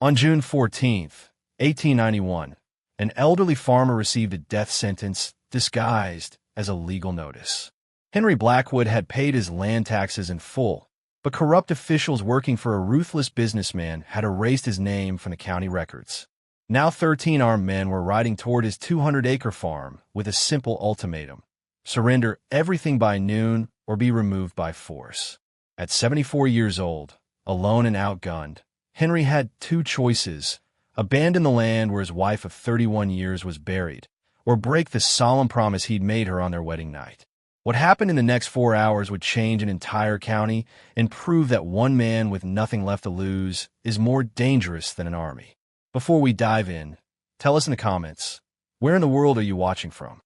On June 14th, 1891, an elderly farmer received a death sentence disguised as a legal notice. Henry Blackwood had paid his land taxes in full, but corrupt officials working for a ruthless businessman had erased his name from the county records. Now 13 armed men were riding toward his 200-acre farm with a simple ultimatum: surrender everything by noon or be removed by force. At 74 years old, alone and outgunned, Henry had two choices: abandon the land where his wife of 31 years was buried, or break the solemn promise he'd made her on their wedding night. What happened in the next 4 hours would change an entire county and prove that one man with nothing left to lose is more dangerous than an army. Before we dive in, tell us in the comments, where in the world are you watching from?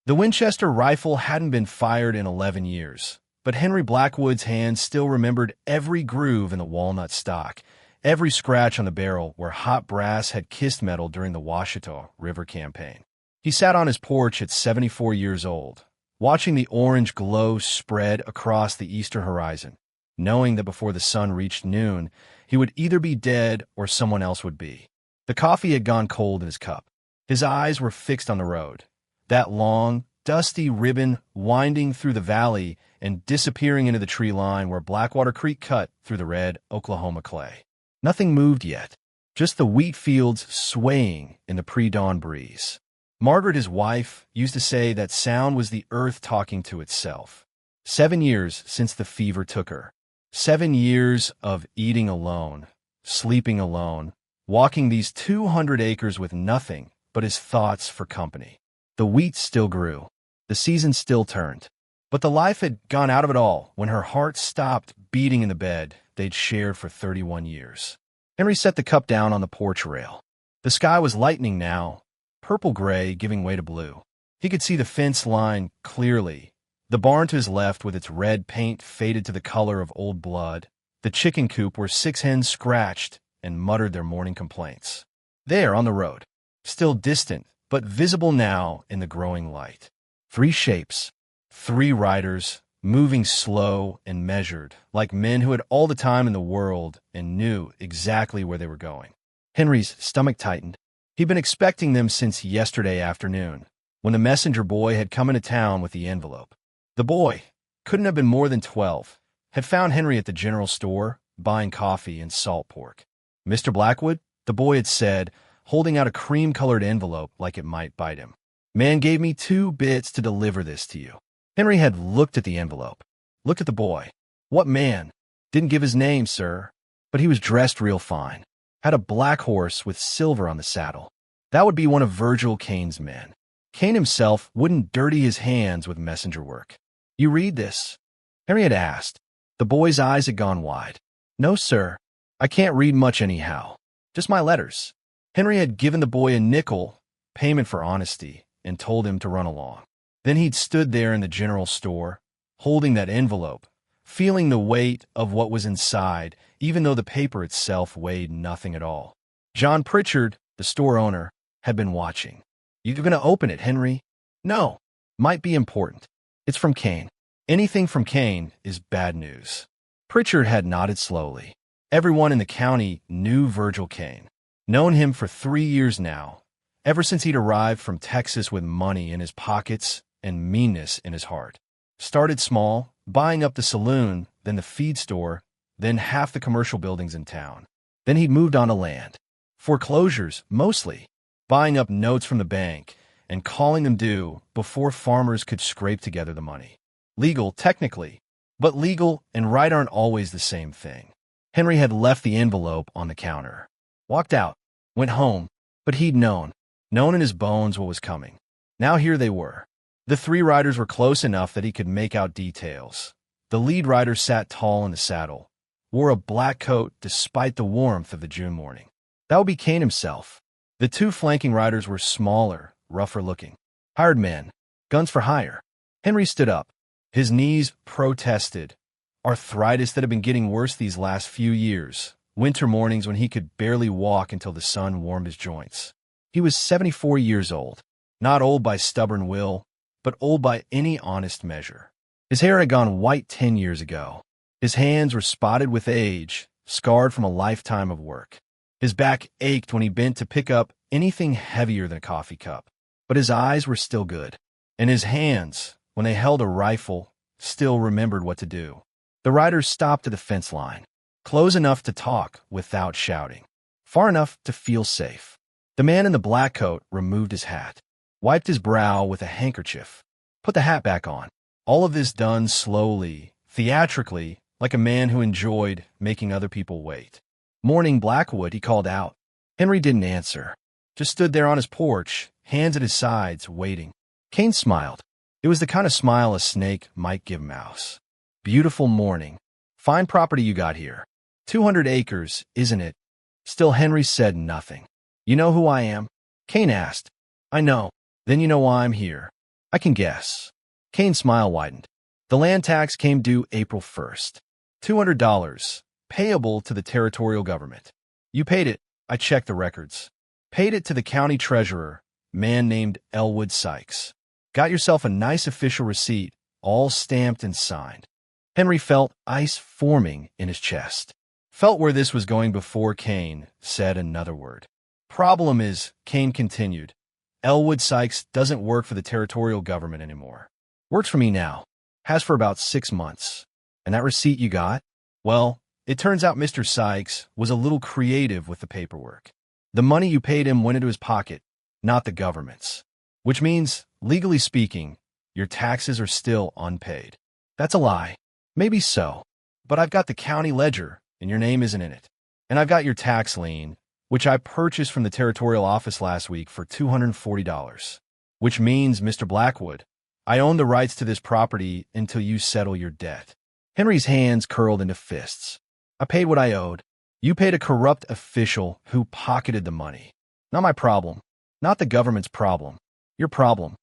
The Winchester rifle hadn't been fired in 11 years, but Henry Blackwood's hands still remembered every groove in the walnut stock, every scratch on the barrel where hot brass had kissed metal during the Washita River campaign. He sat on his porch at 74 years old, watching the orange glow spread across the eastern horizon, knowing that before the sun reached noon, he would either be dead or someone else would be. The coffee had gone cold in his cup. His eyes were fixed on the road, that long, dusty ribbon winding through the valley and disappearing into the tree line where Blackwater Creek cut through the red Oklahoma clay. Nothing moved yet, just the wheat fields swaying in the pre-dawn breeze. Margaret, his wife, used to say that sound was the earth talking to itself. 7 years since the fever took her. 7 years of eating alone, sleeping alone, walking these 200 acres with nothing but his thoughts for company. The wheat still grew. The season still turned. But the life had gone out of it all when her heart stopped beating in the bed they'd shared for 31 years. Henry set the cup down on the porch rail. The sky was lightening now, purple-gray giving way to blue. He could see the fence line clearly, the barn to his left with its red paint faded to the color of old blood, the chicken coop where 6 hens scratched and muttered their morning complaints. There on the road, still distant but visible now in the growing light. 3 shapes, 3 riders, moving slow and measured, like men who had all the time in the world and knew exactly where they were going. Henry's stomach tightened. He'd been expecting them since yesterday afternoon, when the messenger boy had come into town with the envelope. The boy, couldn't have been more than 12, had found Henry at the general store, buying coffee and salt pork. "Mr. Blackwood," the boy had said, holding out a cream-colored envelope like it might bite him. "Man gave me 2 bits to deliver this to you." Henry had looked at the envelope, looked at the boy. What man? Didn't give his name, sir, but he was dressed real fine. Had a black horse with silver on the saddle. That would be one of Virgil Cane's men. Cane himself wouldn't dirty his hands with messenger work. "You read this?" Henry had asked. The boy's eyes had gone wide. "No, sir. I can't read much anyhow. Just my letters." Henry had given the boy a nickel, payment for honesty, and told him to run along. Then he'd stood there in the general store, holding that envelope, feeling the weight of what was inside, even though the paper itself weighed nothing at all. John Pritchard, the store owner, had been watching. "You going to open it, Henry?" "No. Might be important. It's from Cane. Anything from Cane is bad news." Pritchard had nodded slowly. Everyone in the county knew Virgil Cane. Known him for 3 years now, ever since he'd arrived from Texas with money in his pockets and meanness in his heart. Started small, buying up the saloon, then the feed store, then half the commercial buildings in town. Then he'd moved on to land. Foreclosures, mostly. Buying up notes from the bank and calling them due before farmers could scrape together the money. Legal, technically, but legal and right aren't always the same thing. Henry had left the envelope on the counter. Walked out, went home, but he'd known in his bones what was coming. Now here they were. The 3 riders were close enough that he could make out details. The lead rider sat tall in the saddle, wore a black coat despite the warmth of the June morning. That would be Cane himself. The 2 flanking riders were smaller, rougher looking. Hired men, guns for hire. Henry stood up. His knees protested. Arthritis that had been getting worse these last few years. Winter mornings when he could barely walk until the sun warmed his joints. He was 74 years old. Not old by stubborn will, but old by any honest measure. His hair had gone white 10 years ago. His hands were spotted with age, scarred from a lifetime of work. His back ached when he bent to pick up anything heavier than a coffee cup. But his eyes were still good. And his hands, when they held a rifle, still remembered what to do. The riders stopped at the fence line, close enough to talk without shouting, far enough to feel safe. The man in the black coat removed his hat, wiped his brow with a handkerchief, put the hat back on. All of this done slowly, theatrically, like a man who enjoyed making other people wait. "Morning, Blackwood," he called out. Henry didn't answer, just stood there on his porch, hands at his sides, waiting. Kane smiled. It was the kind of smile a snake might give a mouse. "Beautiful morning. Fine property you got here. 200 acres, isn't it?" Still Henry said nothing. "You know who I am?" Kane asked. "I know. Then you know why I'm here." "I can guess." Kane's smile widened. "The land tax came due April 1st. $200, payable to the territorial government. You paid it. I checked the records. Paid it to the county treasurer, man named Elwood Sykes. Got yourself a nice official receipt, all stamped and signed." Henry felt ice forming in his chest. Felt where this was going before Kane said another word. "Problem is," Kane continued, "Elwood Sykes doesn't work for the territorial government anymore. Works for me now. Has for about 6 months. And that receipt you got? Well, it turns out Mr. Sykes was a little creative with the paperwork. The money you paid him went into his pocket, not the government's. Which means, legally speaking, your taxes are still unpaid." "That's a lie." "Maybe so. But I've got the county ledger, and your name isn't in it. And I've got your tax lien, which I purchased from the territorial office last week for $240. Which means, Mr. Blackwood, I own the rights to this property until you settle your debt." Henry's hands curled into fists. "I paid what I owed. You paid a corrupt official who pocketed the money. Not my problem. Not the government's problem. Your problem."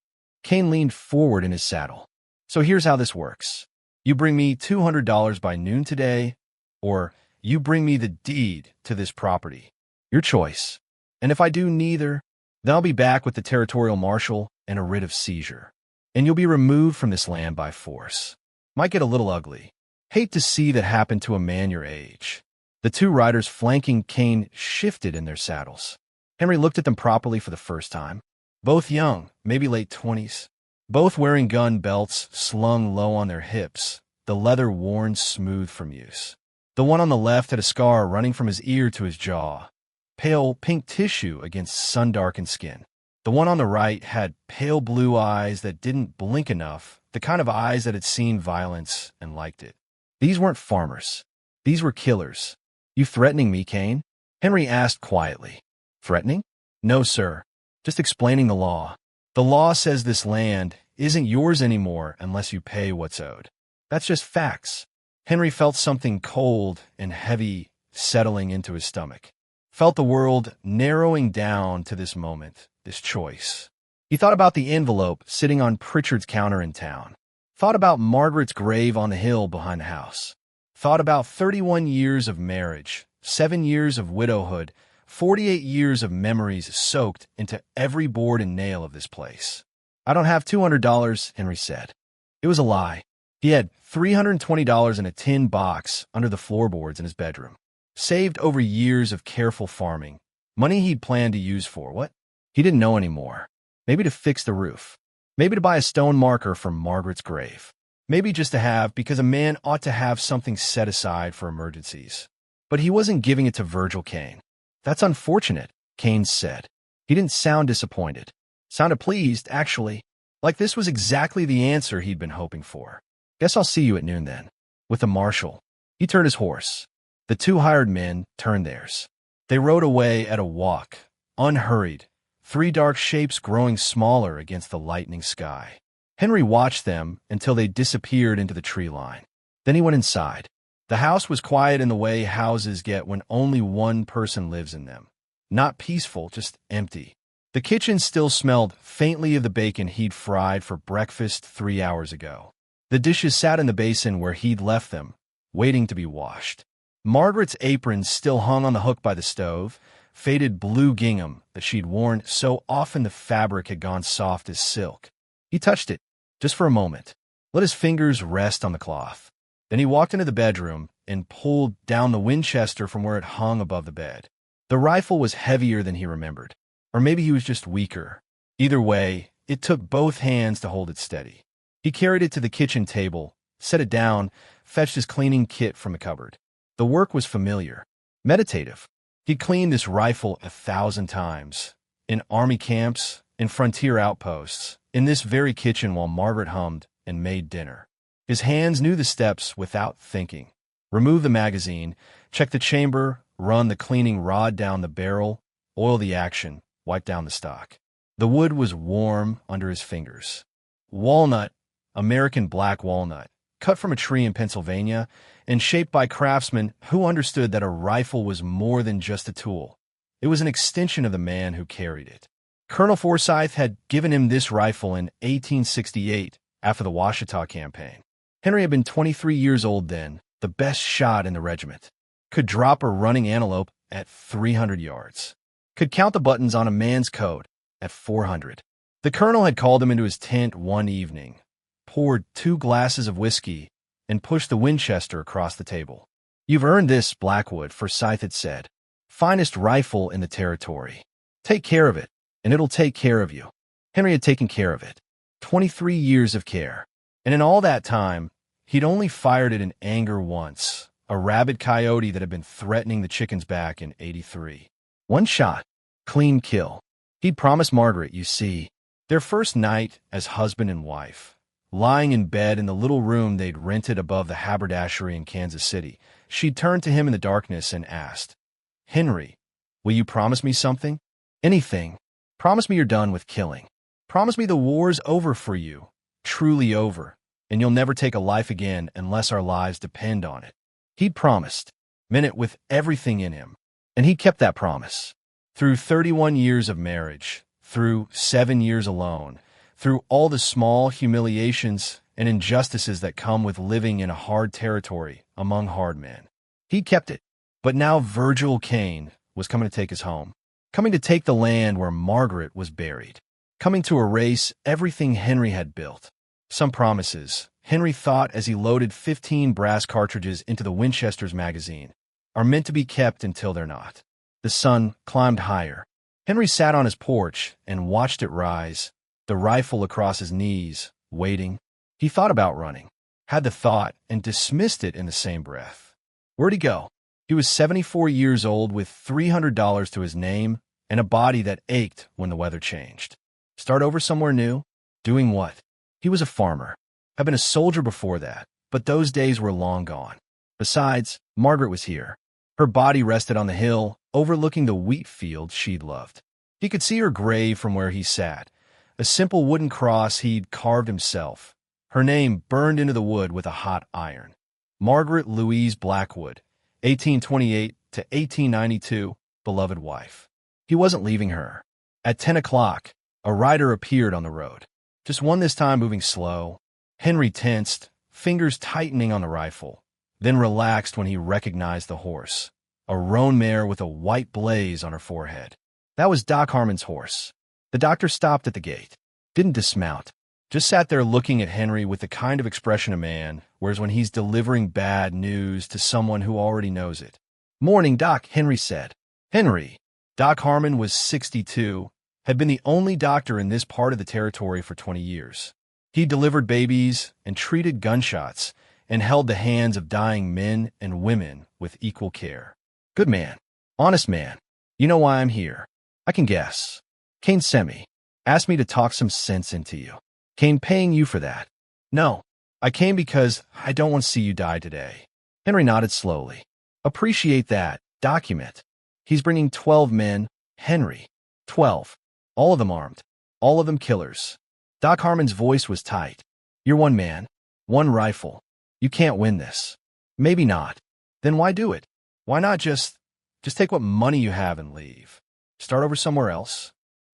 Kane leaned forward in his saddle. "So here's how this works. You bring me $200 by noon today, or you bring me the deed to this property. Your choice. And if I do neither, then I'll be back with the territorial marshal and a writ of seizure. And you'll be removed from this land by force. Might get a little ugly. Hate to see that happen to a man your age." The two riders flanking Kane shifted in their saddles. Henry looked at them properly for the first time. Both young, maybe late 20s. Both wearing gun belts slung low on their hips, the leather worn smooth from use. The one on the left had a scar running from his ear to his jaw, pale pink tissue against sun-darkened skin. The one on the right had pale blue eyes that didn't blink enough, the kind of eyes that had seen violence and liked it. These weren't farmers. These were killers. "You threatening me, Kane?" Henry asked quietly. "Threatening? No, sir. Just explaining the law. The law says this land isn't yours anymore unless you pay what's owed. That's just facts." Henry felt something cold and heavy settling into his stomach. Felt the world narrowing down to this moment, this choice. He thought about the envelope sitting on Pritchard's counter in town. Thought about Margaret's grave on the hill behind the house. Thought about 31 years of marriage, 7 years of widowhood, 48 years of memories soaked into every board and nail of this place. "I don't have $200, Henry said. It was a lie. He had $320 in a tin box under the floorboards in his bedroom. Saved over years of careful farming. Money he'd planned to use for what? He didn't know anymore. Maybe to fix the roof. Maybe to buy a stone marker for Margaret's grave. Maybe just to have, because a man ought to have something set aside for emergencies. But he wasn't giving it to Virgil Kane. "That's unfortunate," Kane said. He didn't sound disappointed. Sounded pleased, actually. Like this was exactly the answer he'd been hoping for. "Guess I'll see you at noon then." With the marshal. He turned his horse. The two hired men turned theirs. They rode away at a walk, unhurried, 3 dark shapes growing smaller against the lightening sky. Henry watched them until they disappeared into the tree line. Then he went inside. The house was quiet in the way houses get when only one person lives in them. Not peaceful, just empty. The kitchen still smelled faintly of the bacon he'd fried for breakfast 3 hours ago. The dishes sat in the basin where he'd left them, waiting to be washed. Margaret's apron still hung on the hook by the stove, faded blue gingham that she'd worn so often the fabric had gone soft as silk. He touched it, just for a moment, let his fingers rest on the cloth. Then he walked into the bedroom and pulled down the Winchester from where it hung above the bed. The rifle was heavier than he remembered, or maybe he was just weaker. Either way, it took both hands to hold it steady. He carried it to the kitchen table, set it down, fetched his cleaning kit from the cupboard. The work was familiar, meditative. He'd cleaned this rifle 1,000 times, in army camps, in frontier outposts, in this very kitchen while Margaret hummed and made dinner. His hands knew the steps without thinking. Remove the magazine, check the chamber, run the cleaning rod down the barrel, oil the action, wipe down the stock. The wood was warm under his fingers. Walnut, American black walnut, cut from a tree in Pennsylvania and shaped by craftsmen who understood that a rifle was more than just a tool. It was an extension of the man who carried it. Colonel Forsyth had given him this rifle in 1868 after the Washita campaign. Henry had been 23 years old then, the best shot in the regiment. Could drop a running antelope at 300 yards. Could count the buttons on a man's coat at 400. The colonel had called him into his tent one evening, poured 2 glasses of whiskey, and pushed the Winchester across the table. "You've earned this, Blackwood," Forsyth had said. "Finest rifle in the territory. Take care of it, and it'll take care of you." Henry had taken care of it. 23 years of care. And in all that time, he'd only fired it in anger once, a rabid coyote that had been threatening the chickens back in '83. One shot, clean kill. He'd promised Margaret, you see, their first night as husband and wife. Lying in bed in the little room they'd rented above the haberdashery in Kansas City, she'd turned to him in the darkness and asked, "Henry, will you promise me something? Anything. Promise me you're done with killing. Promise me the war's over for you, truly over, and you'll never take a life again unless our lives depend on it." He'd promised, meant it with everything in him, and he kept that promise. Through 31 years of marriage, through 7 years alone, through all the small humiliations and injustices that come with living in a hard territory among hard men. He kept it. But now Virgil Kane was coming to take us home, coming to take the land where Margaret was buried, coming to erase everything Henry had built. Some promises, Henry thought as he loaded 15 brass cartridges into the Winchester's magazine, are meant to be kept until they're not. The sun climbed higher. Henry sat on his porch and watched it rise, the rifle across his knees, waiting. He thought about running, had the thought, and dismissed it in the same breath. Where'd he go? He was 74 years old with $300 to his name and a body that ached when the weather changed. Start over somewhere new? Doing what? He was a farmer. Had been a soldier before that, but those days were long gone. Besides, Margaret was here. Her body rested on the hill, overlooking the wheat fields she'd loved. He could see her grave from where he sat, a simple wooden cross he'd carved himself, her name burned into the wood with a hot iron. Margaret Louise Blackwood, 1828 to 1892, beloved wife. He wasn't leaving her. At 10 o'clock, a rider appeared on the road. Just one this time, moving slow. Henry tensed, fingers tightening on the rifle, then relaxed when he recognized the horse, a roan mare with a white blaze on her forehead. That was Doc Harmon's horse. The doctor stopped at the gate, didn't dismount, just sat there looking at Henry with the kind of expression a man wears when he's delivering bad news to someone who already knows it. "Morning, Doc," Henry said. Henry. Doc Harmon was 62, had been the only doctor in this part of the territory for 20 years. He delivered babies and treated gunshots and held the hands of dying men and women with equal care. Good man. Honest man. You know why I'm here. I can guess. Kane sent me. Asked me to talk some sense into you. Kane paying you for that? No. I came because I don't want to see you die today. Henry nodded slowly. Appreciate that. Document. He's bringing 12 men. Henry. 12. All of them armed. All of them killers. Doc Harmon's voice was tight. You're one man. One rifle. You can't win this. Maybe not. Then why do it? Why not just take what money you have and leave? Start over somewhere else?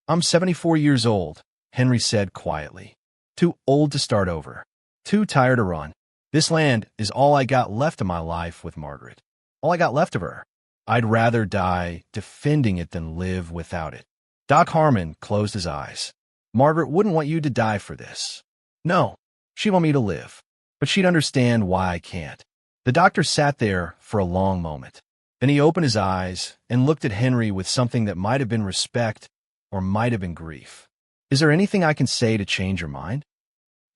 I'm 74 years old, Henry said quietly. Too old to start over. Too tired to run. This land is all I got left of my life with Margaret. All I got left of her. I'd rather die defending it than live without it. Doc Harmon closed his eyes. Margaret wouldn't want you to die for this. No, she'd want me to live. But she'd understand why I can't. The doctor sat there for a long moment. Then he opened his eyes and looked at Henry with something that might have been respect or might have been grief. "Is there anything I can say to change your mind?"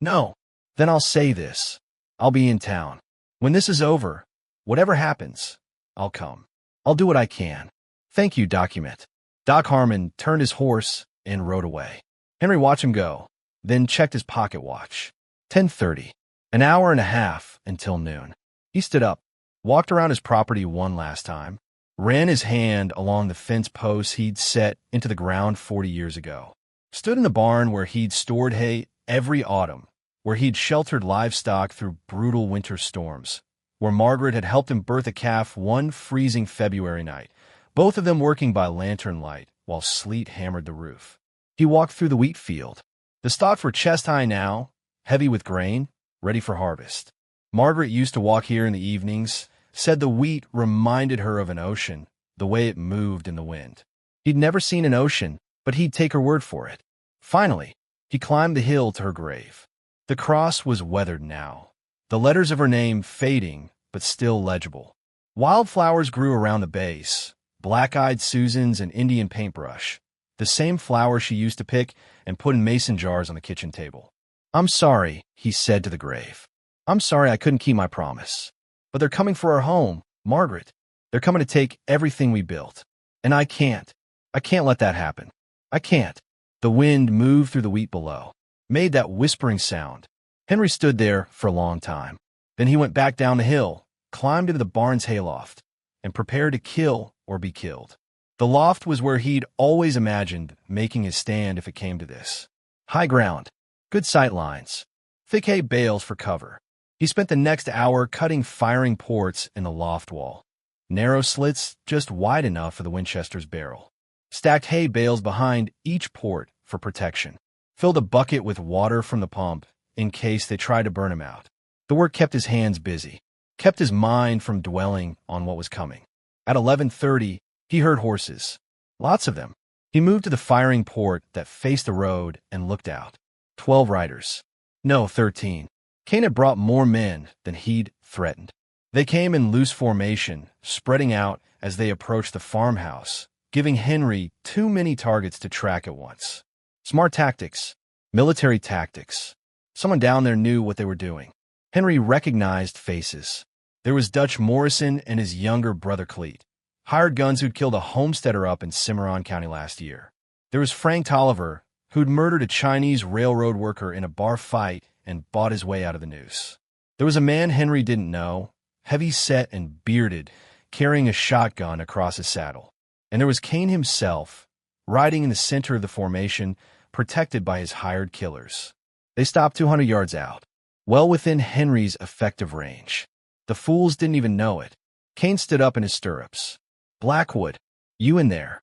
"No." "Then I'll say this. I'll be in town. When this is over, whatever happens, I'll come. I'll do what I can. Thank you, Document." Doc Harmon turned his horse and rode away. Henry watched him go, then checked his pocket watch. 10:30. An hour and a half until noon. He stood up, walked around his property one last time, ran his hand along the fence posts he'd set into the ground 40 years ago, stood in the barn where he'd stored hay every autumn, where he'd sheltered livestock through brutal winter storms, where Margaret had helped him birth a calf one freezing February night, both of them working by lantern light while sleet hammered the roof. He walked through the wheat field. The stalks were chest-high now, heavy with grain, ready for harvest. Margaret used to walk here in the evenings, said the wheat reminded her of an ocean, the way it moved in the wind. He'd never seen an ocean, but he'd take her word for it. Finally, he climbed the hill to her grave. The cross was weathered now, the letters of her name fading but still legible. Wildflowers grew around the base, black-eyed Susans and Indian paintbrush, the same flower she used to pick and put in mason jars on the kitchen table. "I'm sorry," he said to the grave. "I'm sorry I couldn't keep my promise. But they're coming for our home, Margaret. They're coming to take everything we built. And I can't let that happen. I can't." The wind moved through the wheat below, made that whispering sound. Henry stood there for a long time. Then he went back down the hill, climbed into the barn's hayloft, and prepared to kill or be killed. The loft was where he'd always imagined making his stand if it came to this. High ground, good sight lines, thick hay bales for cover. He spent the next hour cutting firing ports in the loft wall, narrow slits just wide enough for the Winchester's barrel. Stacked hay bales behind each port for protection. Filled a bucket with water from the pump in case they tried to burn him out. The work kept his hands busy, kept his mind from dwelling on what was coming. At 11:30, he heard horses. Lots of them. He moved to the firing port that faced the road and looked out. 12 riders. No, 13. Kane had brought more men than he'd threatened. They came in loose formation, spreading out as they approached the farmhouse, giving Henry too many targets to track at once. Smart tactics. Military tactics. Someone down there knew what they were doing. Henry recognized faces. There was Dutch Morrison and his younger brother Cleet, hired guns who'd killed a homesteader up in Cimarron County last year. There was Frank Tolliver, who'd murdered a Chinese railroad worker in a bar fight and bought his way out of the noose. There was a man Henry didn't know, heavy-set and bearded, carrying a shotgun across his saddle. And there was Kane himself, riding in the center of the formation, protected by his hired killers. They stopped 200 yards out, well within Henry's effective range. The fools didn't even know it. Kane stood up in his stirrups. "Blackwood, you in there?"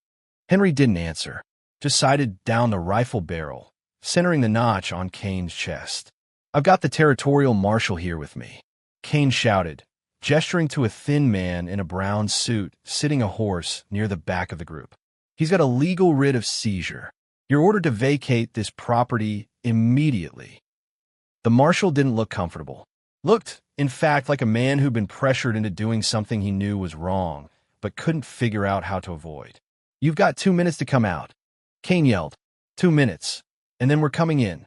Henry didn't answer, just sighted down the rifle barrel, centering the notch on Kane's chest. "I've got the territorial marshal here with me," Kane shouted, gesturing to a thin man in a brown suit sitting a horse near the back of the group. "He's got a legal writ of seizure. You're ordered to vacate this property immediately." The marshal didn't look comfortable. Looked, in fact, like a man who'd been pressured into doing something he knew was wrong, but couldn't figure out how to avoid. "You've got 2 minutes to come out," Kane yelled. 2 minutes, and then we're coming in."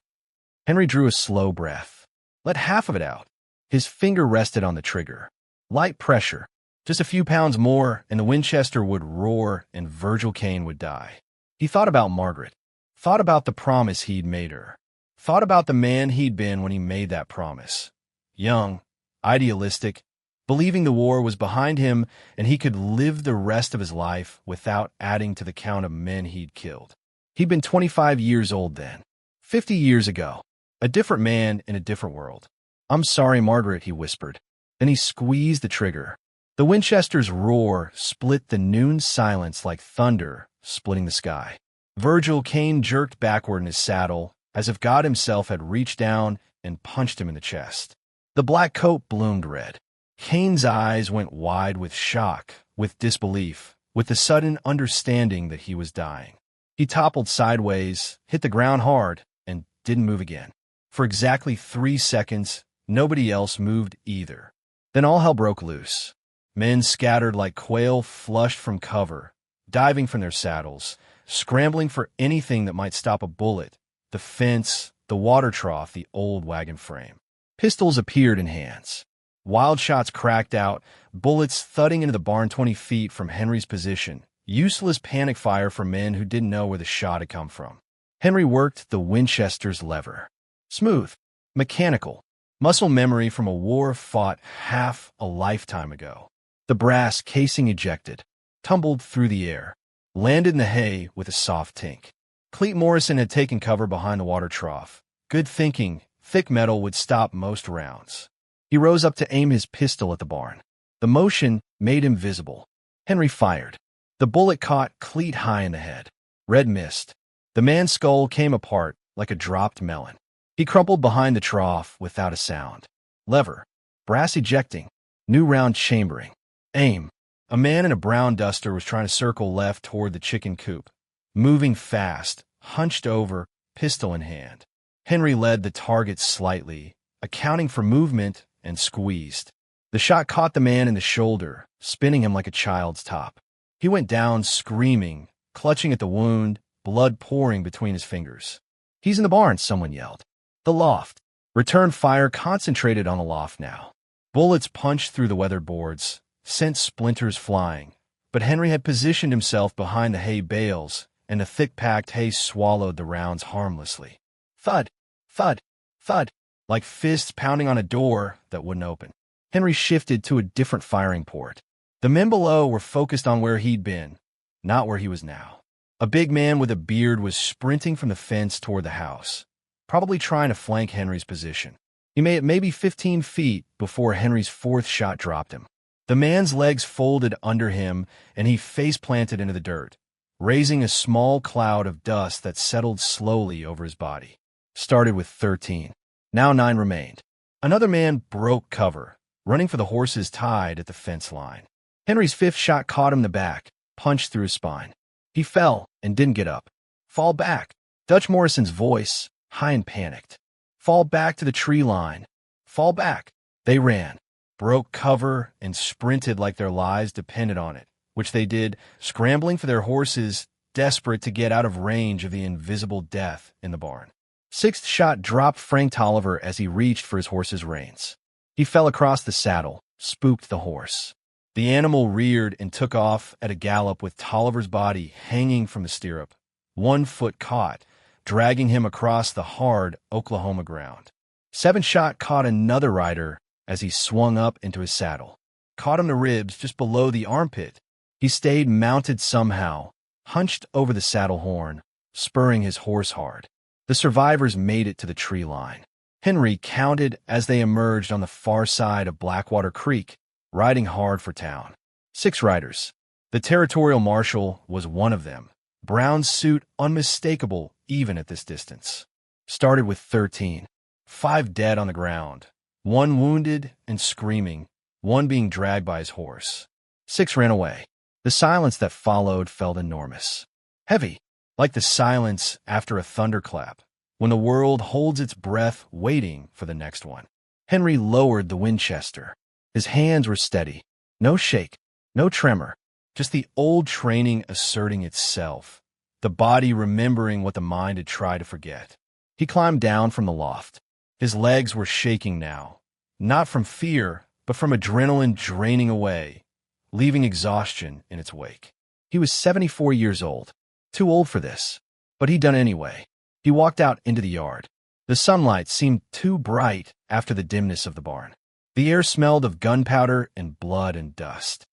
Henry drew a slow breath. Let half of it out. His finger rested on the trigger. Light pressure. Just a few pounds more, and the Winchester would roar and Virgil Kane would die. He thought about Margaret. Thought about the promise he'd made her. Thought about the man he'd been when he made that promise. Young, idealistic, believing the war was behind him and he could live the rest of his life without adding to the count of men he'd killed. He'd been 25 years old then. 50 years ago. A different man in a different world. "I'm sorry, Margaret," he whispered. Then he squeezed the trigger. The Winchester's roar split the noon silence like thunder splitting the sky. Virgil Kane jerked backward in his saddle, as if God himself had reached down and punched him in the chest. The black coat bloomed red. Kane's eyes went wide with shock, with disbelief, with the sudden understanding that he was dying. He toppled sideways, hit the ground hard, and didn't move again. For exactly 3 seconds, nobody else moved either. Then all hell broke loose. Men scattered like quail flushed from cover, diving from their saddles, scrambling for anything that might stop a bullet: the fence, the water trough, the old wagon frame. Pistols appeared in hands. Wild shots cracked out, bullets thudding into the barn 20 feet from Henry's position. Useless panic fire for men who didn't know where the shot had come from. Henry worked the Winchester's lever. Smooth, mechanical, muscle memory from a war fought half a lifetime ago. The brass casing ejected, tumbled through the air, landed in the hay with a soft tink. Cleet Morrison had taken cover behind the water trough. Good thinking, thick metal would stop most rounds. He rose up to aim his pistol at the barn. The motion made him visible. Henry fired. The bullet caught Cleet high in the head. Red mist. The man's skull came apart like a dropped melon. He crumpled behind the trough without a sound. Lever. Brass ejecting. New round chambering. Aim. A man in a brown duster was trying to circle left toward the chicken coop. Moving fast, hunched over, pistol in hand. Henry led the target slightly, accounting for movement, and squeezed. The shot caught the man in the shoulder, spinning him like a child's top. He went down screaming, clutching at the wound, blood pouring between his fingers. "He's in the barn," someone yelled. The loft. Return fire concentrated on the loft now. Bullets punched through the weathered boards, sent splinters flying, but Henry had positioned himself behind the hay bales, and the thick-packed hay swallowed the rounds harmlessly. Thud, thud, thud, like fists pounding on a door that wouldn't open. Henry shifted to a different firing port. The men below were focused on where he'd been, not where he was now. A big man with a beard was sprinting from the fence toward the house, probably trying to flank Henry's position. He made it maybe 15 feet before Henry's fourth shot dropped him. The man's legs folded under him, and he face-planted into the dirt, raising a small cloud of dust that settled slowly over his body. Started with 13. Now 9 remained. Another man broke cover, running for the horses tied at the fence line. Henry's fifth shot caught him in the back, punched through his spine. He fell and didn't get up. "Fall back." Dutch Morrison's voice, high and panicked. "Fall back to the tree line. Fall back." They ran, broke cover, and sprinted like their lives depended on it, which they did, scrambling for their horses, desperate to get out of range of the invisible death in the barn. Sixth shot dropped Frank Tolliver as he reached for his horse's reins. He fell across the saddle, spooked the horse. The animal reared and took off at a gallop with Tolliver's body hanging from the stirrup, one foot caught, dragging him across the hard Oklahoma ground. Seventh shot caught another rider as he swung up into his saddle. Caught him the ribs just below the armpit. He stayed mounted somehow, hunched over the saddle horn, spurring his horse hard. The survivors made it to the tree line. Henry counted as they emerged on the far side of Blackwater Creek, riding hard for town. 6 riders. The territorial marshal was one of them. Brown suit unmistakable even at this distance. Started with 13. 5 dead on the ground. 1 wounded and screaming, 1 being dragged by his horse. 6 ran away. The silence that followed felt enormous. Heavy, like the silence after a thunderclap, when the world holds its breath waiting for the next one. Henry lowered the Winchester. His hands were steady. No shake, no tremor, just the old training asserting itself, the body remembering what the mind had tried to forget. He climbed down from the loft. His legs were shaking now, not from fear, but from adrenaline draining away, leaving exhaustion in its wake. He was 74 years old, too old for this, but he'd done it anyway. He walked out into the yard. The sunlight seemed too bright after the dimness of the barn. The air smelled of gunpowder and blood and dust.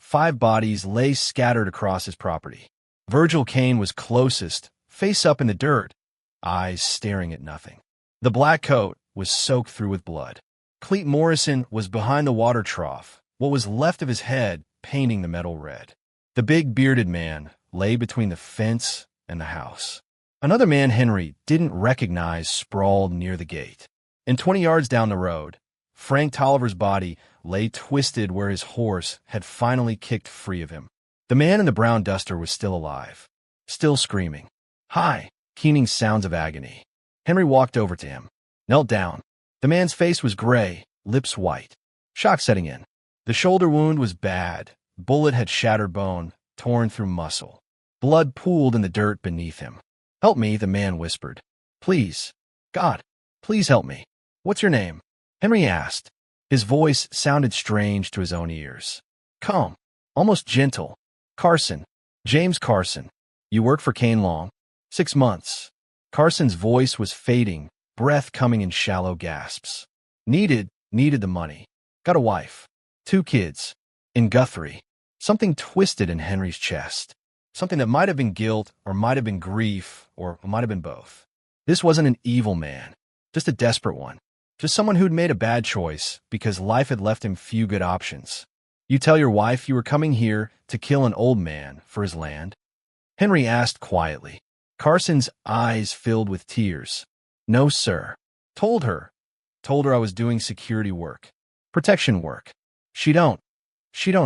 5 bodies lay scattered across his property. Virgil Kane was closest, face up in the dirt, eyes staring at nothing. The black coat was soaked through with blood. Cleet Morrison was behind the water trough, what was left of his head painting the metal red. The big bearded man lay between the fence and the house. Another man Henry didn't recognize sprawled near the gate. And 20 yards down the road, Frank Tolliver's body lay twisted where his horse had finally kicked free of him. The man in the brown duster was still alive, still screaming. "Hi!" keening sounds of agony. Henry walked over to him, knelt down. The man's face was gray, lips white. Shock setting in. The shoulder wound was bad. Bullet had shattered bone, torn through muscle. Blood pooled in the dirt beneath him. "Help me," the man whispered. "Please. God, please help me." "What's your name?" Henry asked. His voice sounded strange to his own ears. Calm, almost gentle. "Carson. James Carson. You work for Kane long?" "6 months." Carson's voice was fading, breath coming in shallow gasps. Needed the money. Got a wife. 2 kids. In Guthrie. Something twisted in Henry's chest. Something that might have been guilt, or might have been grief, or might have been both. This wasn't an evil man, just a desperate one. Just someone who'd made a bad choice because life had left him few good options. "You tell your wife you were coming here to kill an old man for his land?" Henry asked quietly. Carson's eyes filled with tears. "No, sir." Told her I was doing security work. Protection work. She don't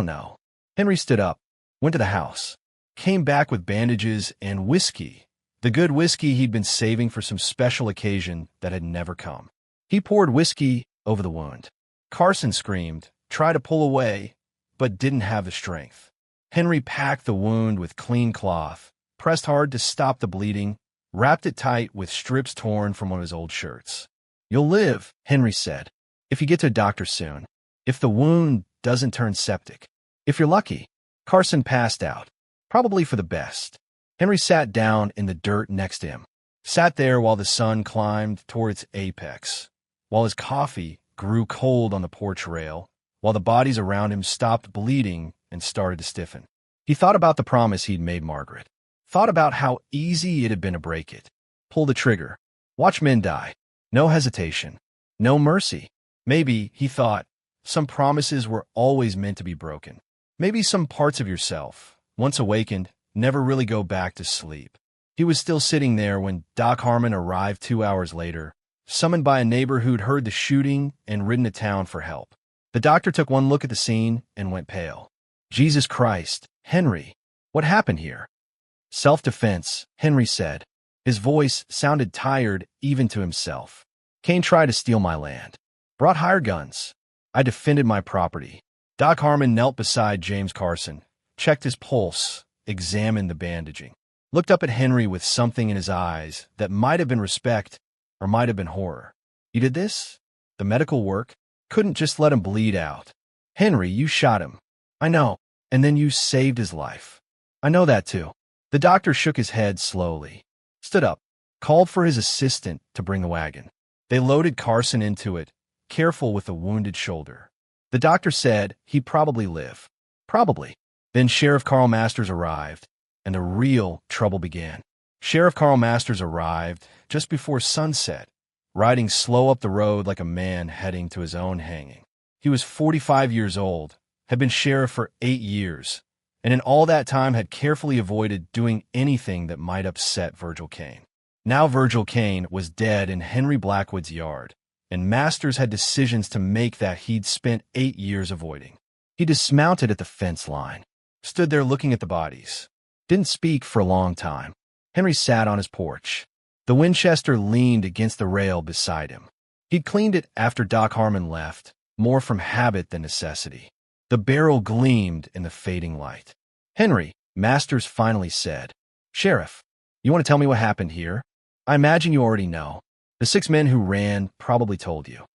know." Henry stood up, went to the house, came back with bandages and whiskey, the good whiskey he'd been saving for some special occasion that had never come. He poured whiskey over the wound. Carson screamed, tried to pull away, but didn't have the strength. Henry packed the wound with clean cloth, pressed hard to stop the bleeding, wrapped it tight with strips torn from one of his old shirts. "You'll live," Henry said, "if you get to a doctor soon. If the wound doesn't turn septic. If you're lucky." Carson passed out, probably for the best. Henry sat down in the dirt next to him, sat there while the sun climbed toward its apex, while his coffee grew cold on the porch rail, while the bodies around him stopped bleeding and started to stiffen. He thought about the promise he'd made Margaret, thought about how easy it had been to break it. Pull the trigger. Watch men die. No hesitation. No mercy. Maybe, he thought, some promises were always meant to be broken. Maybe some parts of yourself, once awakened, never really go back to sleep. He was still sitting there when Doc Harmon arrived 2 hours later, summoned by a neighbor who'd heard the shooting and ridden to town for help. The doctor took one look at the scene and went pale. "Jesus Christ, Henry, what happened here?" "Self-defense," Henry said. His voice sounded tired even to himself. "Kane tried to steal my land. Brought hired guns. I defended my property." Doc Harmon knelt beside James Carson, checked his pulse, examined the bandaging, looked up at Henry with something in his eyes that might have been respect or might have been horror. "You did this? The medical work? Couldn't just let him bleed out. Henry, you shot him. I know. And then you saved his life. I know that too." The doctor shook his head slowly, stood up, called for his assistant to bring the wagon. They loaded Carson into it, careful with the wounded shoulder. The doctor said he'd probably live. Probably. Then Sheriff Carl Masters arrived, and the real trouble began. Sheriff Carl Masters arrived just before sunset, riding slow up the road like a man heading to his own hanging. He was 45 years old, had been sheriff for 8 years, and in all that time had carefully avoided doing anything that might upset Virgil Kane. Now Virgil Kane was dead in Henry Blackwood's yard, and Masters had decisions to make that he'd spent 8 years avoiding. He dismounted at the fence line, stood there looking at the bodies. Didn't speak for a long time. Henry sat on his porch. The Winchester leaned against the rail beside him. He'd cleaned it after Doc Harmon left, more from habit than necessity. The barrel gleamed in the fading light. "Henry," Masters finally said. "Sheriff, you want to tell me what happened here? I imagine you already know. The 6 men who ran probably told you."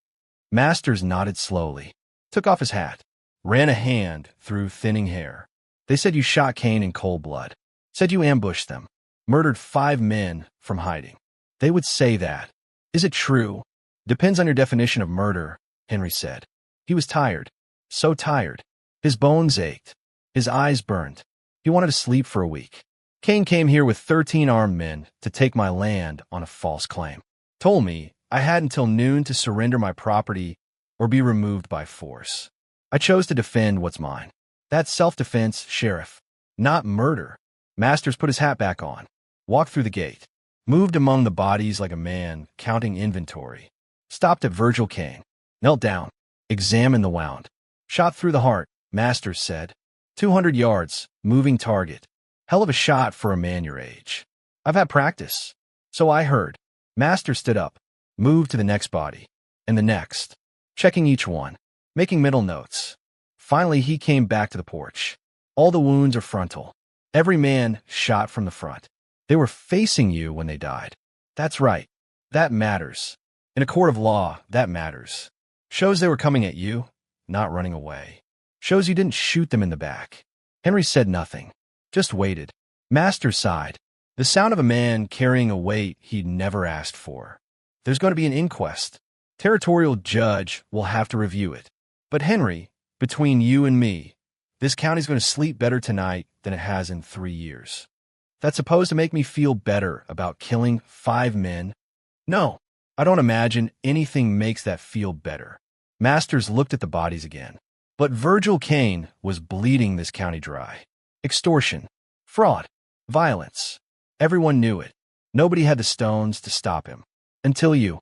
Masters nodded slowly, took off his hat, ran a hand through thinning hair. "They said you shot Kane in cold blood. Said you ambushed them. Murdered 5 men from hiding. They would say that. Is it true?" "Depends on your definition of murder," Henry said. He was tired. So tired. His bones ached. His eyes burned. He wanted to sleep for a week. "Kane came here with 13 armed men to take my land on a false claim. Told me I had until noon to surrender my property or be removed by force. I chose to defend what's mine. That's self-defense, Sheriff, not murder." Masters put his hat back on, walked through the gate, moved among the bodies like a man counting inventory, stopped at Virgil Kane, knelt down, examined the wound. "Shot through the heart," Masters said. 200 yards, moving target. Hell of a shot for a man your age. I've had practice." "So I heard." Masters stood up, moved to the next body, and the next, checking each one, making mental notes. Finally, he came back to the porch. All the wounds are frontal. Every man shot from the front. They were facing you when they died. That's right. That matters. In a court of law, that matters. Shows they were coming at you, not running away. Shows you didn't shoot them in the back. Henry said nothing, just waited. Masters sighed. The sound of a man carrying a weight he'd never asked for. There's going to be an inquest. Territorial judge will have to review it. But Henry, between you and me, this county's going to sleep better tonight than it has in 3 years. That's supposed to make me feel better about killing 5 men? No, I don't imagine anything makes that feel better. Masters looked at the bodies again. But Virgil Kane was bleeding this county dry. Extortion, fraud, violence. Everyone knew it. Nobody had the stones to stop him. Until you.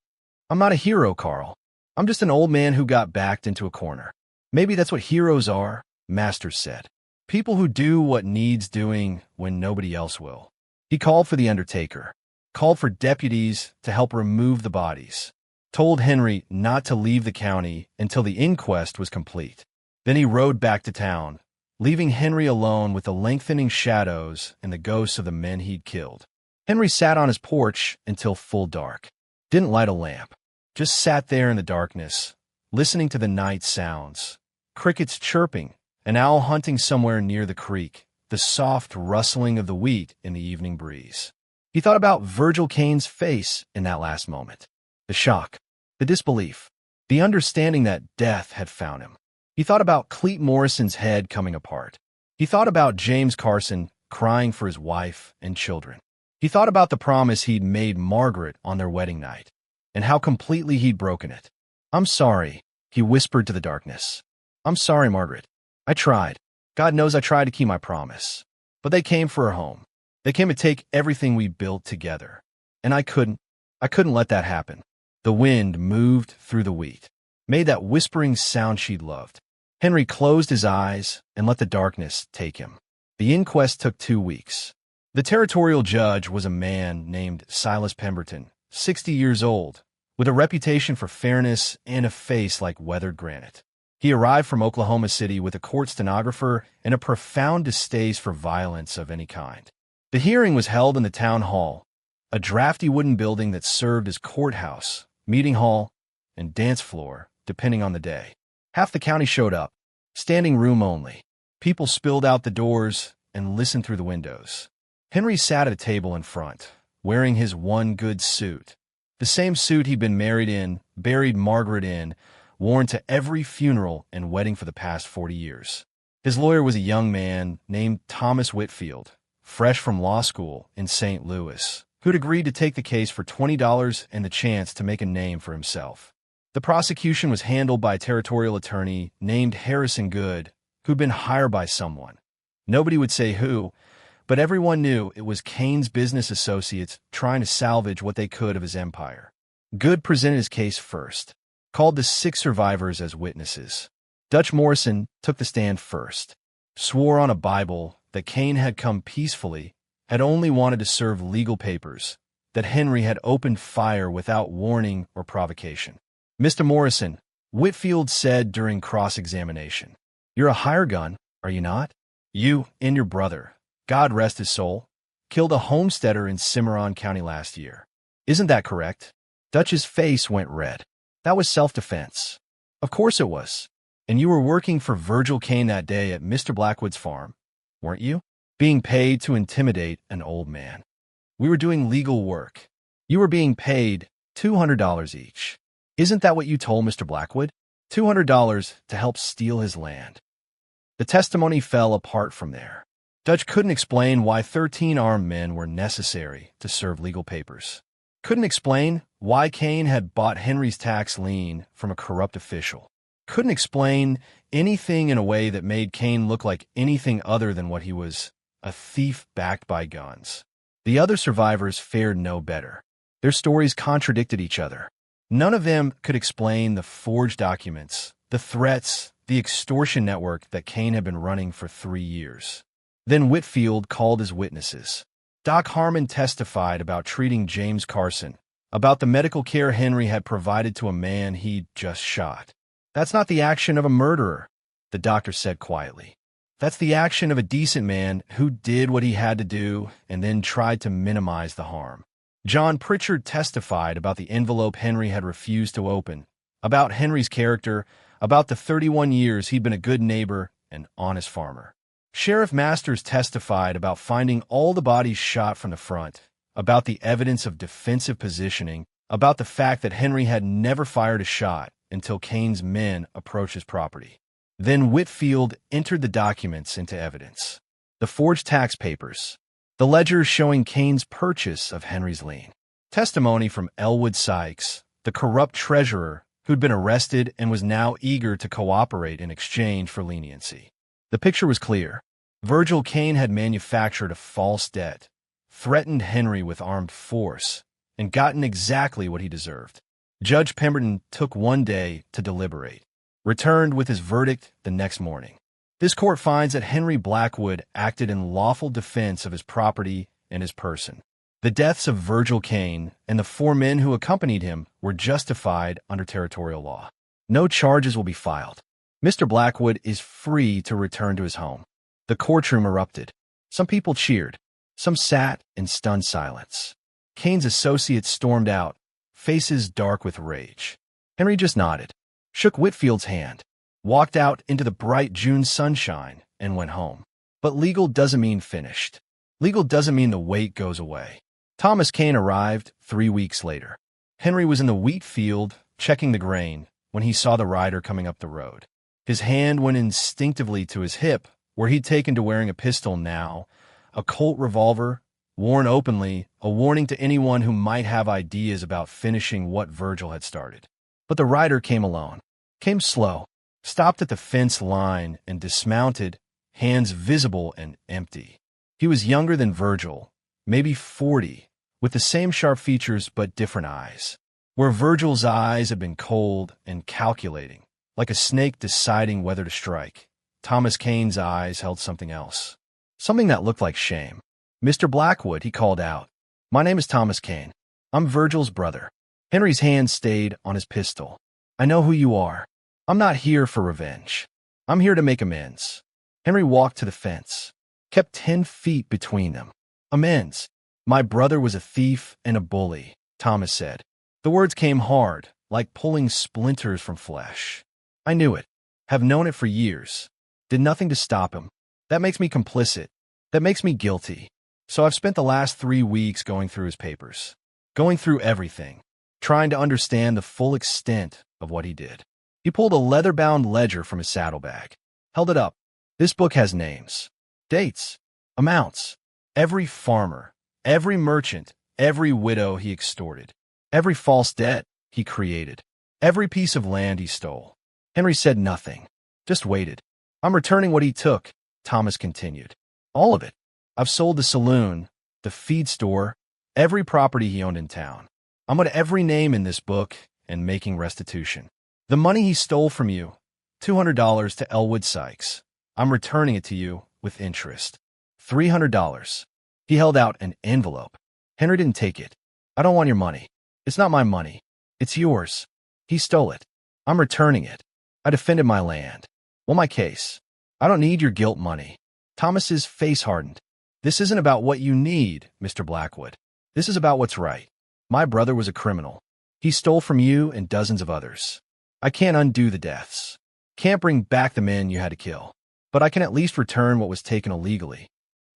I'm not a hero, Carl. I'm just an old man who got backed into a corner. Maybe that's what heroes are, Masters said. People who do what needs doing when nobody else will. He called for the undertaker, called for deputies to help remove the bodies, told Henry not to leave the county until the inquest was complete. Then he rode back to town, leaving Henry alone with the lengthening shadows and the ghosts of the men he'd killed. Henry sat on his porch until full dark. Didn't light a lamp. Just sat there in the darkness, listening to the night sounds. Crickets chirping, an owl hunting somewhere near the creek, the soft rustling of the wheat in the evening breeze. He thought about Virgil Kane's face in that last moment. The shock, the disbelief, the understanding that death had found him. He thought about Cleet Morrison's head coming apart. He thought about James Carson crying for his wife and children. He thought about the promise he'd made Margaret on their wedding night, and how completely he'd broken it. I'm sorry, he whispered to the darkness. I'm sorry, Margaret. I tried. God knows I tried to keep my promise. But they came for her home. They came to take everything we built together. And I couldn't let that happen. The wind moved through the wheat, made that whispering sound she'd loved. Henry closed his eyes and let the darkness take him. The inquest took 2 weeks. The territorial judge was a man named Silas Pemberton, 60 years old, with a reputation for fairness and a face like weathered granite. He arrived from Oklahoma City with a court stenographer and a profound distaste for violence of any kind. The hearing was held in the town hall, a drafty wooden building that served as courthouse, meeting hall, and dance floor, depending on the day. Half the county showed up, standing room only. People spilled out the doors and listened through the windows. Henry sat at a table in front, wearing his one good suit. The same suit he'd been married in, buried Margaret in, worn to every funeral and wedding for the past 40 years. His lawyer was a young man named Thomas Whitfield, fresh from law school in St. Louis, who'd agreed to take the case for $20 and the chance to make a name for himself. The prosecution was handled by a territorial attorney named Harrison Good, who'd been hired by someone. Nobody would say who, but everyone knew it was Kane's business associates trying to salvage what they could of his empire. Good presented his case first, called the 6 survivors as witnesses. Dutch Morrison took the stand first, swore on a Bible that Kane had come peacefully, had only wanted to serve legal papers, that Henry had opened fire without warning or provocation. Mr. Morrison, Whitfield said during cross-examination, you're a hire gun, are you not? You and your brother, God rest his soul, killed a homesteader in Cimarron County last year. Isn't that correct? Dutch's face went red. That was self-defense. Of course it was. And you were working for Virgil Kane that day at Mr. Blackwood's farm, weren't you? Being paid to intimidate an old man. We were doing legal work. You were being paid $200 each. Isn't that what you told Mr. Blackwood? $200 to help steal his land. The testimony fell apart from there. Dutch couldn't explain why 13 armed men were necessary to serve legal papers. Couldn't explain why Kane had bought Henry's tax lien from a corrupt official. Couldn't explain anything in a way that made Kane look like anything other than what he was, a thief backed by guns. The other survivors fared no better. Their stories contradicted each other. None of them could explain the forged documents, the threats, the extortion network that Kane had been running for 3 years. Then Whitfield called his witnesses. Doc Harmon testified about treating James Carson, about the medical care Henry had provided to a man he'd just shot. That's not the action of a murderer. the doctor said quietly. That's the action of a decent man who did what he had to do and then tried to minimize the harm. John Pritchard testified about the envelope Henry had refused to open, about Henry's character, about the 31 years he'd been a good neighbor and honest farmer. Sheriff Masters testified about finding all the bodies shot from the front, about the evidence of defensive positioning, about the fact that Henry had never fired a shot until Kane's men approached his property. Then Whitfield entered the documents into evidence. The forged tax papers, the ledgers showing Kane's purchase of Henry's lien, testimony from Elwood Sykes, the corrupt treasurer who'd been arrested and was now eager to cooperate in exchange for leniency. The picture was clear. Virgil Kane had manufactured a false debt, threatened Henry with armed force, and gotten exactly what he deserved. Judge Pemberton took one day to deliberate, returned with his verdict the next morning. This court finds that Henry Blackwood acted in lawful defense of his property and his person. The deaths of Virgil Kane and the 4 men who accompanied him were justified under territorial law. No charges will be filed. Mr. Blackwood is free to return to his home. The courtroom erupted. Some people cheered. Some sat in stunned silence. Kane's associates stormed out, faces dark with rage. Henry just nodded, shook Whitfield's hand, walked out into the bright June sunshine, and went home. But legal doesn't mean finished. Legal doesn't mean the wait goes away. Thomas Kane arrived 3 weeks later. Henry was in the wheat field, checking the grain, when he saw the rider coming up the road. His hand went instinctively to his hip, where he'd taken to wearing a pistol now, a Colt revolver, worn openly, a warning to anyone who might have ideas about finishing what Virgil had started. But the rider came alone, came slow, stopped at the fence line and dismounted, hands visible and empty. He was younger than Virgil, maybe 40, with the same sharp features but different eyes. Where Virgil's eyes had been cold and calculating, like a snake deciding whether to strike, Thomas Kane's eyes held something else, something that looked like shame. "Mr. Blackwood," he called out. "My name is Thomas Kane. I'm Virgil's brother." Henry's hand stayed on his pistol. "I know who you are. I'm not here for revenge. I'm here to make amends." Henry walked to the fence, kept 10 feet between them. "Amends. My brother was a thief and a bully," Thomas said. The words came hard, like pulling splinters from flesh. "I knew it. Have known it for years. Did nothing to stop him. That makes me complicit. That makes me guilty. So I've spent the last 3 weeks going through his papers, going through everything, trying to understand the full extent of what he did." He pulled a leather-bound ledger from his saddlebag, held it up. "This book has names, dates, amounts. Every farmer, every merchant, every widow he extorted, every false debt he created, every piece of land he stole." Henry said nothing, just waited. "I'm returning what he took," Thomas continued. "All of it. I've sold the saloon, the feed store, every property he owned in town. I'm on every name in this book and making restitution. The money he stole from you, $200 to Elwood Sykes, I'm returning it to you with interest. $300. He held out an envelope. Henry didn't take it. "I don't want your money. It's not my money. It's yours. He stole it. I'm returning it. I defended my land. Well, my case. I don't need your guilt money." Thomas's face hardened. "This isn't about what you need, Mr. Blackwood. This is about what's right. My brother was a criminal. He stole from you and dozens of others. I can't undo the deaths. Can't bring back the men you had to kill. But I can at least return what was taken illegally."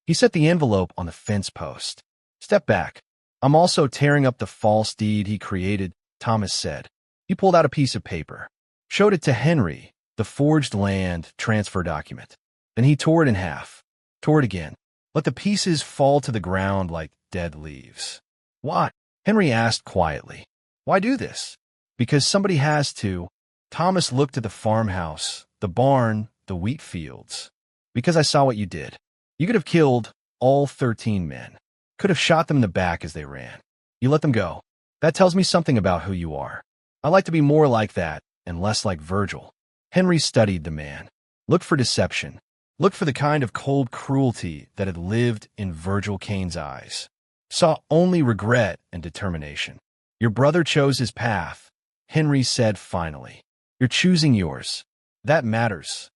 He set the envelope on the fence post. "Step back. I'm also tearing up the false deed he created," Thomas said. He pulled out a piece of paper, showed it to Henry, the forged land transfer document. Then he tore it in half, tore it again, let the pieces fall to the ground like dead leaves. "Why?" Henry asked quietly. "Why do this?" "Because somebody has to." Thomas looked at the farmhouse, the barn, the wheat fields. "Because I saw what you did. You could have killed all 13 men. Could have shot them in the back as they ran. You let them go. That tells me something about who you are. I like to be more like that and less like Virgil." Henry studied the man, looked for deception, looked for the kind of cold cruelty that had lived in Virgil Kane's eyes. Saw only regret and determination. "Your brother chose his path," Henry said finally. "You're choosing yours. That matters."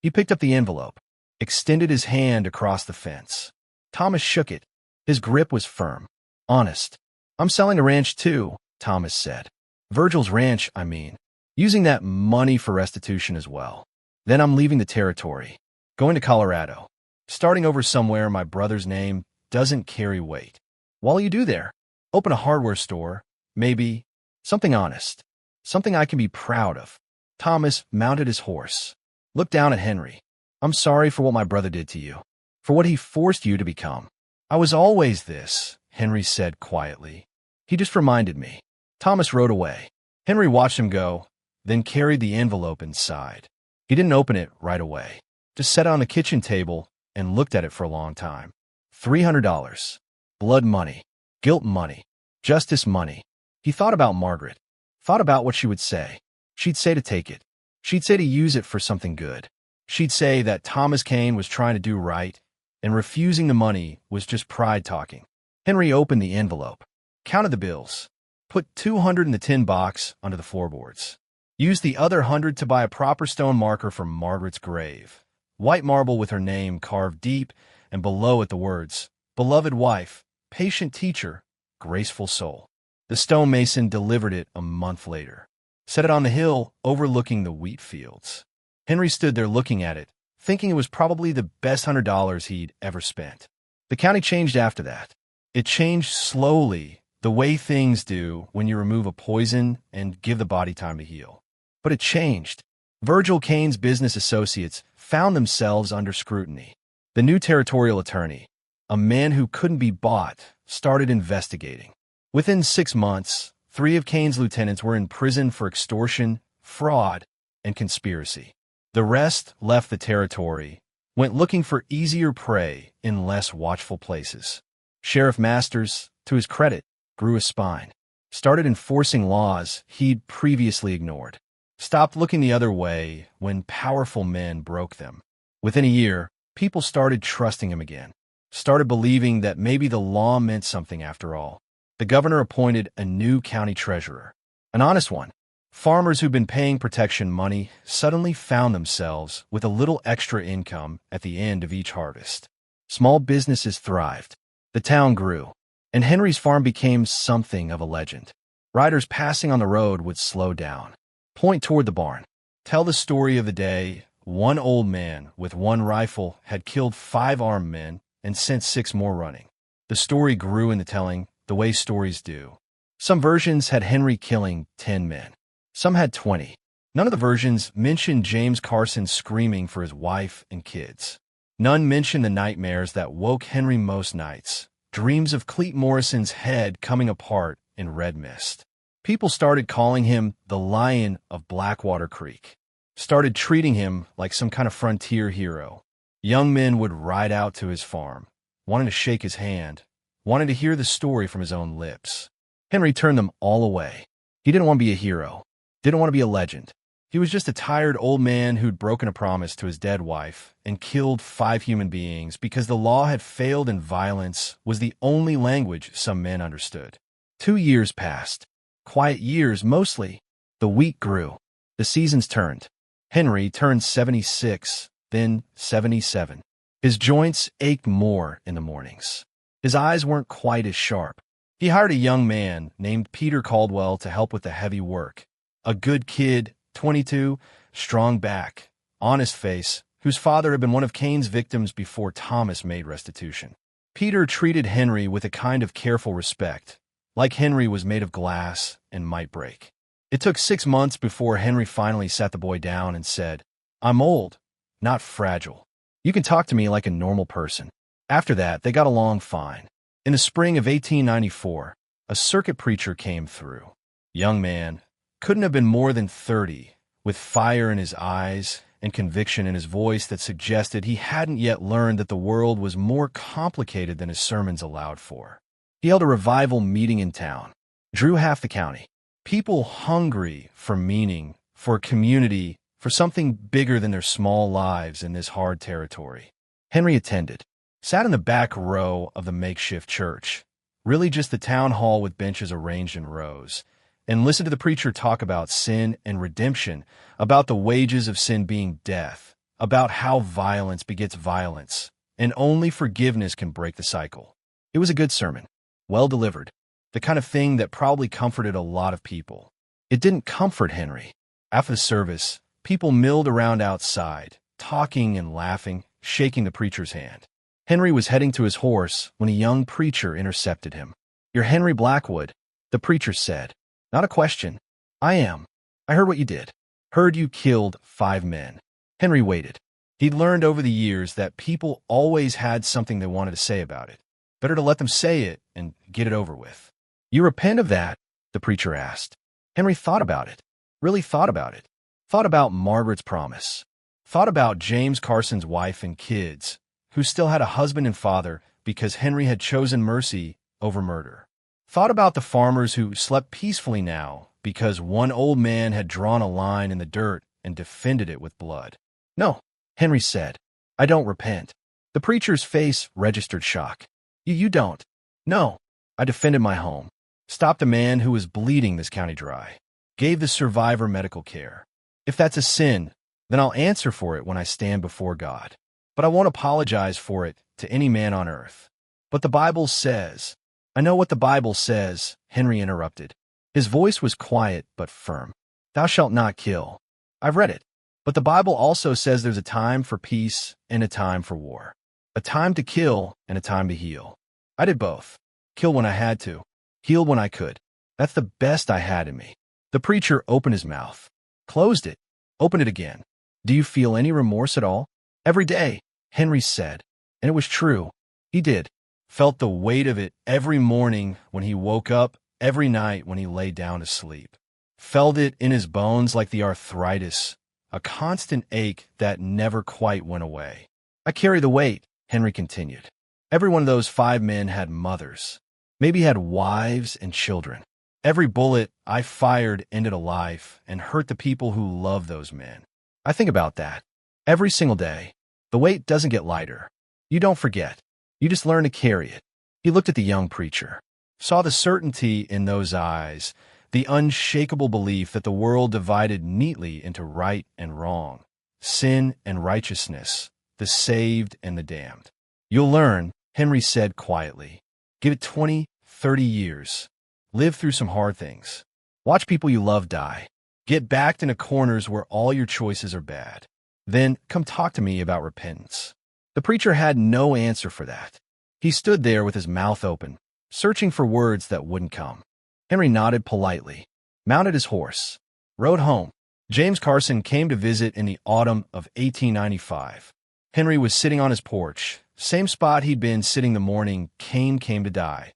He picked up the envelope, extended his hand across the fence. Thomas shook it. His grip was firm. Honest. I'm selling the ranch too, Thomas said. Virgil's ranch, I mean. Using that money for restitution as well. Then I'm leaving the territory. Going to Colorado. Starting over somewhere my brother's name doesn't carry weight. What'll you do there? Open a hardware store. Maybe. Something honest. Something I can be proud of. Thomas mounted his horse. Looked down at Henry. I'm sorry for what my brother did to you. For what he forced you to become. I was always this, Henry said quietly. He just reminded me. Thomas rode away. Henry watched him go, then carried the envelope inside. He didn't open it right away. Just sat on the kitchen table and looked at it for a long time. $300. Blood money. Guilt money. Justice money. He thought about Margaret. Thought about what she would say. She'd say to take it. She'd say to use it for something good. She'd say that Thomas Kane was trying to do right, and refusing the money was just pride talking. Henry opened the envelope, counted the bills, put 200 in the tin box under the floorboards, used the other 100 to buy a proper stone marker for Margaret's grave, white marble with her name carved deep, and below it the words, beloved wife, patient teacher, graceful soul. The stonemason delivered it a month later, set it on the hill overlooking the wheat fields. Henry stood there looking at it, thinking it was probably the best $100 he'd ever spent. The county changed after that. It changed slowly, the way things do when you remove a poison and give the body time to heal. But it changed. Virgil Kane's business associates found themselves under scrutiny. The new territorial attorney, a man who couldn't be bought, started investigating. Within 6 months, 3 of Kane's lieutenants were in prison for extortion, fraud, and conspiracy. The rest left the territory, went looking for easier prey in less watchful places. Sheriff Masters, to his credit, grew a spine, started enforcing laws he'd previously ignored, stopped looking the other way when powerful men broke them. Within a year, people started trusting him again, started believing that maybe the law meant something after all. The governor appointed a new county treasurer, an honest one. Farmers who'd been paying protection money suddenly found themselves with a little extra income at the end of each harvest. Small businesses thrived. The town grew, and Henry's farm became something of a legend. Riders passing on the road would slow down, point toward the barn, tell the story of the day. One old man with 1 rifle had killed 5 armed men and sent 6 more running. The story grew in the telling, the way stories do. Some versions had Henry killing 10 men. Some had 20. None of the versions mentioned James Carson screaming for his wife and kids. None mentioned the nightmares that woke Henry most nights, dreams of Clete Morrison's head coming apart in red mist. People started calling him the Lion of Blackwater Creek, started treating him like some kind of frontier hero. Young men would ride out to his farm, wanting to shake his hand, wanting to hear the story from his own lips. Henry turned them all away. He didn't want to be a hero. Didn't want to be a legend. He was just a tired old man who'd broken a promise to his dead wife and killed 5 human beings because the law had failed and violence was the only language some men understood. 2 years passed. Quiet years, mostly. The wheat grew. The seasons turned. Henry turned 76, then 77. His joints ached more in the mornings. His eyes weren't quite as sharp. He hired a young man named Peter Caldwell to help with the heavy work. A good kid, 22, strong back, honest face, whose father had been one of Kane's victims before Thomas made restitution. Peter treated Henry with a kind of careful respect, like Henry was made of glass and might break. It took 6 months before Henry finally sat the boy down and said, "I'm old, not fragile. You can talk to me like a normal person." After that, they got along fine. In the spring of 1894, a circuit preacher came through. Young man, couldn't have been more than 30, with fire in his eyes and conviction in his voice that suggested he hadn't yet learned that the world was more complicated than his sermons allowed for. He held a revival meeting in town, drew half the county. People hungry for meaning, for community, for something bigger than their small lives in this hard territory. Henry attended, sat in the back row of the makeshift church, really just the town hall with benches arranged in rows, and listened to the preacher talk about sin and redemption, about the wages of sin being death, about how violence begets violence, and only forgiveness can break the cycle. It was a good sermon, well delivered, the kind of thing that probably comforted a lot of people. It didn't comfort Henry. After the service, people milled around outside, talking and laughing, shaking the preacher's hand. Henry was heading to his horse when a young preacher intercepted him. "You're Henry Blackwood," the preacher said. "Not a question." "I am. I heard what you did. Heard you killed 5 men. Henry waited. He'd learned over the years that people always had something they wanted to say about it. Better to let them say it and get it over with. "You repent of that?" the preacher asked. Henry thought about it. Really thought about it. Thought about Margaret's promise. Thought about James Carson's wife and kids, who still had a husband and father because Henry had chosen mercy over murder. Thought about the farmers who slept peacefully now because one old man had drawn a line in the dirt and defended it with blood. "No," Henry said. "I don't repent." The preacher's face registered shock. You don't?" "No. I defended my home. Stopped a man who was bleeding this county dry. Gave the survivor medical care. If that's a sin, then I'll answer for it when I stand before God. But I won't apologize for it to any man on earth." "But the Bible says—" "I know what the Bible says," Henry interrupted. His voice was quiet but firm. "Thou shalt not kill. I've read it. But the Bible also says there's a time for peace and a time for war. A time to kill and a time to heal. I did both. Kill when I had to. Heal when I could. That's the best I had in me." The preacher opened his mouth. Closed it. Opened it again. "Do you feel any remorse at all?" "Every day," Henry said. And it was true. He did. Felt the weight of it every morning when he woke up, every night when he lay down to sleep. Felt it in his bones like the arthritis, a constant ache that never quite went away. "I carry the weight," Henry continued. "Every one of those 5 men had mothers. Maybe had wives and children. Every bullet I fired ended a life and hurt the people who loved those men. I think about that every single day. The weight doesn't get lighter. You don't forget. You just learn to carry it." He looked at the young preacher, saw the certainty in those eyes, the unshakable belief that the world divided neatly into right and wrong, sin and righteousness, the saved and the damned. "You'll learn," Henry said quietly. "Give it 20, 30 years. Live through some hard things. Watch people you love die. Get backed into corners where all your choices are bad. Then come talk to me about repentance." The preacher had no answer for that. He stood there with his mouth open, searching for words that wouldn't come. Henry nodded politely, mounted his horse, rode home. James Carson came to visit in the autumn of 1895. Henry was sitting on his porch, same spot he'd been sitting the morning Cain came to die,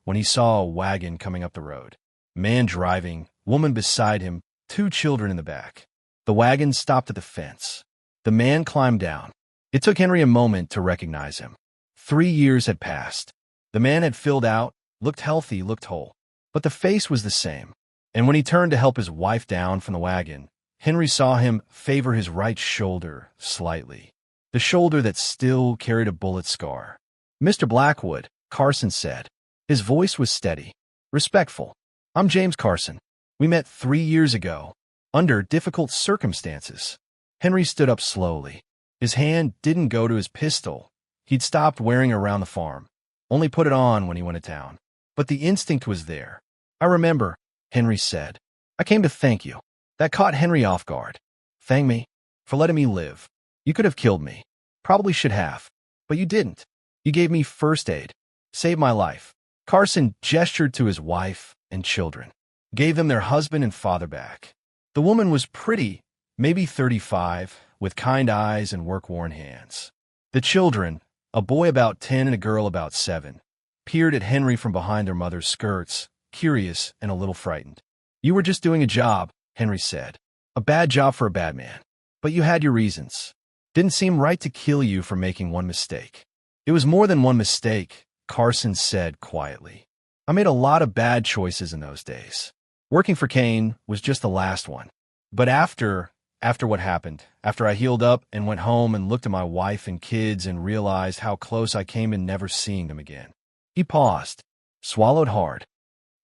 when he saw a wagon coming up the road. Man driving, woman beside him, 2 children in the back. The wagon stopped at the fence. The man climbed down. It took Henry a moment to recognize him. 3 years had passed. The man had filled out, looked healthy, looked whole. But the face was the same. And when he turned to help his wife down from the wagon, Henry saw him favor his right shoulder slightly. The shoulder that still carried a bullet scar. "Mr. Blackwood," Carson said. His voice was steady, respectful. "I'm James Carson. We met 3 years ago, under difficult circumstances." Henry stood up slowly. His hand didn't go to his pistol. He'd stopped wearing it around the farm, only put it on when he went to town. But the instinct was there. "I remember," Henry said. "I came to thank you." That caught Henry off guard. "Thank me? For letting me live. You could have killed me. Probably should have. But you didn't. You gave me first aid. Saved my life." Carson gestured to his wife and children. Gave them their husband and father back. The woman was pretty, maybe 35, with kind eyes and work-worn hands. The children, a boy about 10 and a girl about 7, peered at Henry from behind their mother's skirts, curious and a little frightened. "You were just doing a job," Henry said. "A bad job for a bad man. But you had your reasons. Didn't seem right to kill you for making one mistake." "It was more than one mistake," Carson said quietly. "I made a lot of bad choices in those days. Working for Cain was just the last one. But after what happened, after I healed up and went home and looked at my wife and kids and realized how close I came to never seeing them again." He paused, swallowed hard.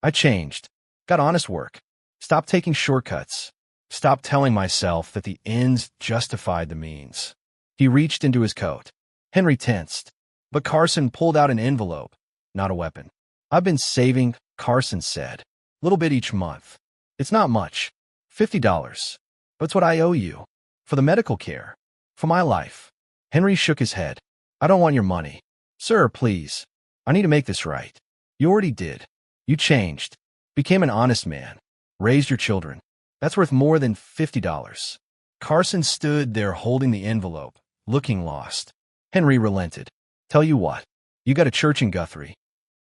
"I changed, got honest work, stopped taking shortcuts, stopped telling myself that the ends justified the means. He reached into his coat. Henry tensed, but Carson pulled out an envelope, not a weapon. "I've been saving," Carson said. "Little bit each month. It's not much. $50. But it's what I owe you. For the medical care. For my life." Henry shook his head. "I don't want your money. Sir, please. I need to make this right. You already did. You changed. Became an honest man. Raised your children. That's worth more than $50. Carson stood there holding the envelope, looking lost. Henry relented. "Tell you what. You got a church in Guthrie?"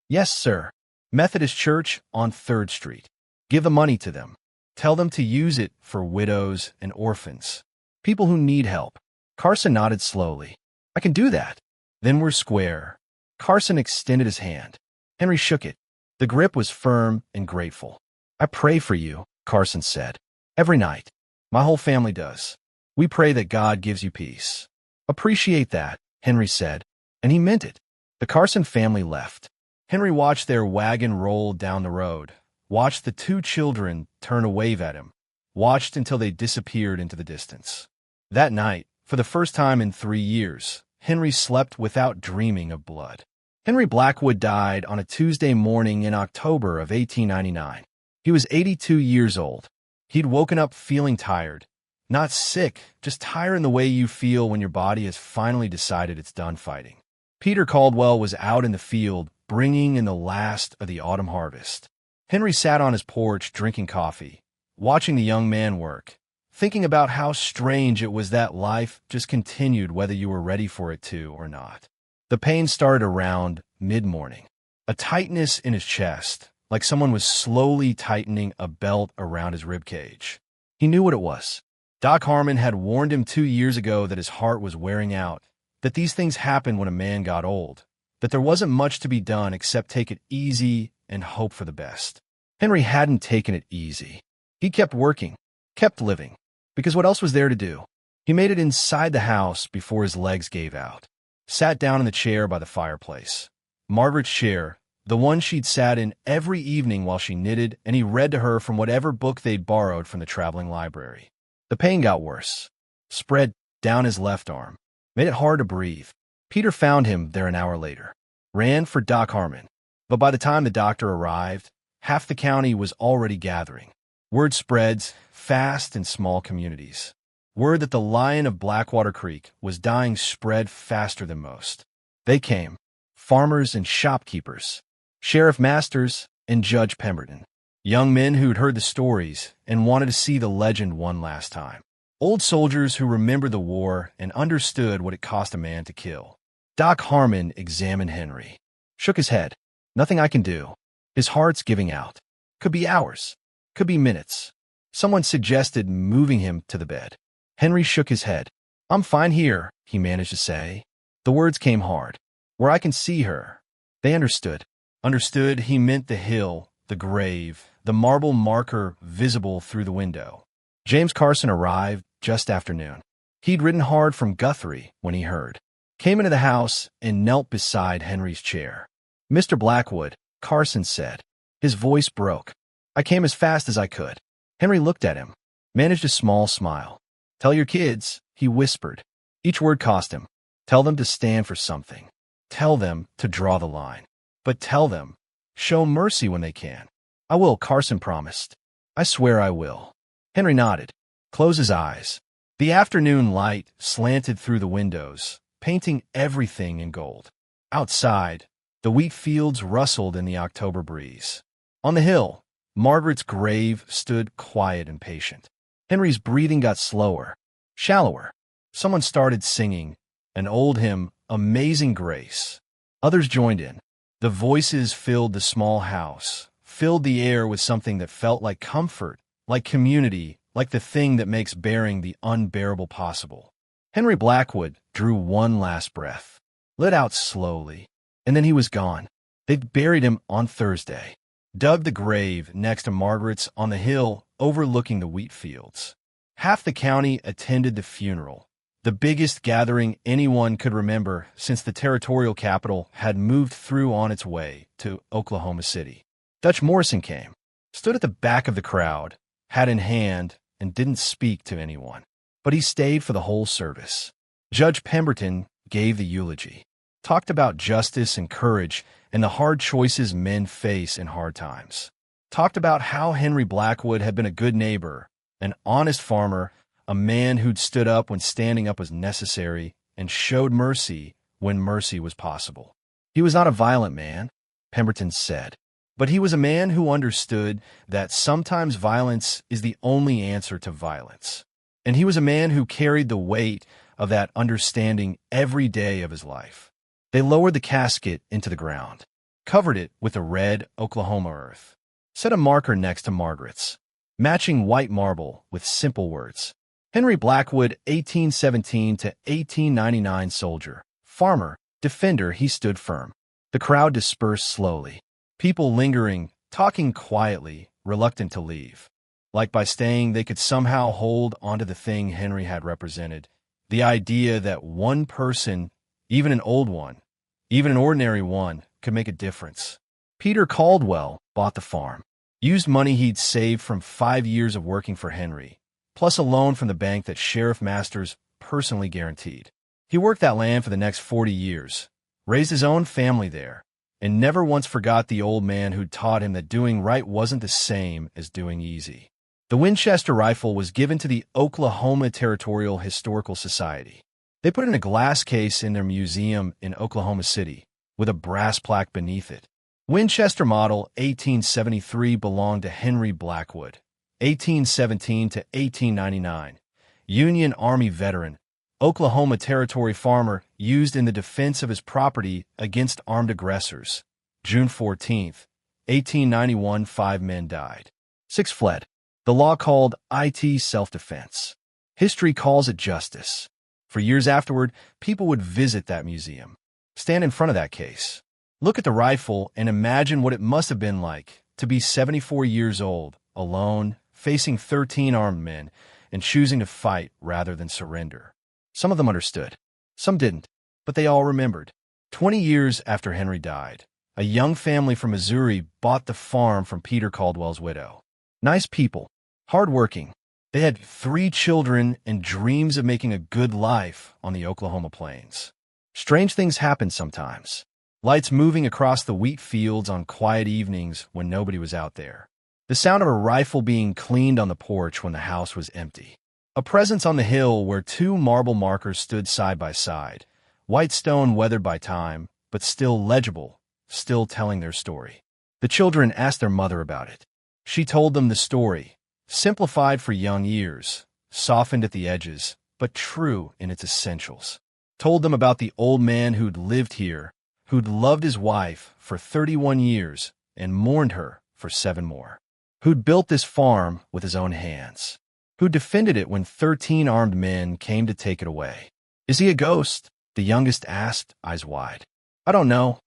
"Yes, sir. Methodist Church on 3rd Street. Give the money to them. Tell them to use it for widows and orphans. People who need help." Carson nodded slowly. "I can do that. Then we're square." Carson extended his hand. Henry shook it. The grip was firm and grateful. "I pray for you," Carson said. "Every night. My whole family does. We pray that God gives you peace." "Appreciate that," Henry said, and he meant it. The Carson family left. Henry watched their wagon roll down the road, watched the 2 children turn to wave at him, watched until they disappeared into the distance. That night, for the first time in 3 years, Henry slept without dreaming of blood. Henry Blackwood died on a Tuesday morning in October of 1899. He was 82 years old. He'd woken up feeling tired. Not sick, just tired in the way you feel when your body has finally decided it's done fighting. Peter Caldwell was out in the field, bringing in the last of the autumn harvest. Henry sat on his porch drinking coffee, watching the young man work, thinking about how strange it was that life just continued whether you were ready for it to or not. The pain started around mid-morning. A tightness in his chest, like someone was slowly tightening a belt around his ribcage. He knew what it was. Doc Harmon had warned him 2 years ago that his heart was wearing out, that these things happened when a man got old, that there wasn't much to be done except take it easy and hope for the best. Henry hadn't taken it easy. He kept working, kept living, because what else was there to do? He made it inside the house before his legs gave out. Sat down in the chair by the fireplace. Margaret's chair, the one she'd sat in every evening while she knitted, and he read to her from whatever book they'd borrowed from the traveling library. The pain got worse. Spread down his left arm. Made it hard to breathe. Peter found him there an hour later. Ran for Doc Harmon. But by the time the doctor arrived, half the county was already gathering. Word spreads fast in small communities. Word that the Lion of Blackwater Creek was dying spread faster than most. They came. Farmers and shopkeepers. Sheriff Masters and Judge Pemberton. Young men who'd heard the stories and wanted to see the legend one last time. Old soldiers who remembered the war and understood what it cost a man to kill. Doc Harmon examined Henry. Shook his head. "Nothing I can do. His heart's giving out. Could be hours. Could be minutes." Someone suggested moving him to the bed. Henry shook his head. "I'm fine here," he managed to say. The words came hard. "Where I can see her." They understood. Understood he meant the hill, the grave, the marble marker visible through the window. James Carson arrived just after noon. He'd ridden hard from Guthrie when he heard. Came into the house and knelt beside Henry's chair. "Mr. Blackwood," Carson said. His voice broke. "I came as fast as I could." Henry looked at him, managed a small smile. "Tell your kids," he whispered. Each word cost him. Tell them to stand for something. Tell them to draw the line. But tell them, show mercy when they can. "I will," Carson promised. "I swear I will." Henry nodded, closed his eyes. The afternoon light slanted through the windows, painting everything in gold. Outside, the wheat fields rustled in the October breeze. On the hill, Margaret's grave stood quiet and patient. Henry's breathing got slower, shallower. Someone started singing an old hymn, Amazing Grace. Others joined in. The voices filled the small house, filled the air with something that felt like comfort, like community, like the thing that makes bearing the unbearable possible. Henry Blackwood drew one last breath, let out slowly, and then he was gone. They'd buried him on Thursday, dug the grave next to Margaret's on the hill overlooking the wheat fields. Half the county attended the funeral, the biggest gathering anyone could remember since the territorial capital had moved through on its way to Oklahoma City. Dutch Morrison came, stood at the back of the crowd, hat in hand, and didn't speak to anyone. But he stayed for the whole service. Judge Pemberton gave the eulogy, talked about justice and courage and the hard choices men face in hard times. Talked about how Henry Blackwood had been a good neighbor, an honest farmer, a man who'd stood up when standing up was necessary and showed mercy when mercy was possible. He was not a violent man, Pemberton said, but he was a man who understood that sometimes violence is the only answer to violence. And he was a man who carried the weight of that understanding every day of his life. They lowered the casket into the ground, covered it with a red Oklahoma earth, set a marker next to Margaret's, matching white marble with simple words. Henry Blackwood, 1817 to 1899 soldier, farmer, defender. He stood firm. The crowd dispersed slowly, people lingering, talking quietly, reluctant to leave. Like by staying, they could somehow hold onto the thing Henry had represented, the idea that one person, even an old one, even an ordinary one, could make a difference. Peter Caldwell bought the farm, used money he'd saved from 5 years of working for Henry, plus a loan from the bank that Sheriff Masters personally guaranteed. He worked that land for the next 40 years, raised his own family there, and never once forgot the old man who'd taught him that doing right wasn't the same as doing easy. The Winchester rifle was given to the Oklahoma Territorial Historical Society. They put it in a glass case in their museum in Oklahoma City, with a brass plaque beneath it. Winchester Model 1873 belonged to Henry Blackwood, 1817 to 1899, Union Army veteran, Oklahoma Territory farmer, used in the defense of his property against armed aggressors. June 14, 1891, 5 men died. 6 fled. The law called it self-defense. History calls it justice. For years afterward, people would visit that museum, stand in front of that case, look at the rifle, and imagine what it must have been like to be 74 years old, alone, facing 13 armed men, and choosing to fight rather than surrender. Some of them understood. Some didn't, but they all remembered. 20 years after Henry died, a young family from Missouri bought the farm from Peter Caldwell's widow. Nice people, hardworking. They had 3 children and dreams of making a good life on the Oklahoma plains. Strange things happen sometimes. Lights moving across the wheat fields on quiet evenings when nobody was out there. The sound of a rifle being cleaned on the porch when the house was empty. A presence on the hill where 2 marble markers stood side by side, white stone weathered by time, but still legible, still telling their story. The children asked their mother about it. She told them the story, simplified for young ears, softened at the edges, but true in its essentials. Told them about the old man who'd lived here, who'd loved his wife for 31 years and mourned her for 7 more, who'd built this farm with his own hands, who defended it when 13 armed men came to take it away. Is he a ghost? The youngest asked, eyes wide. I don't know,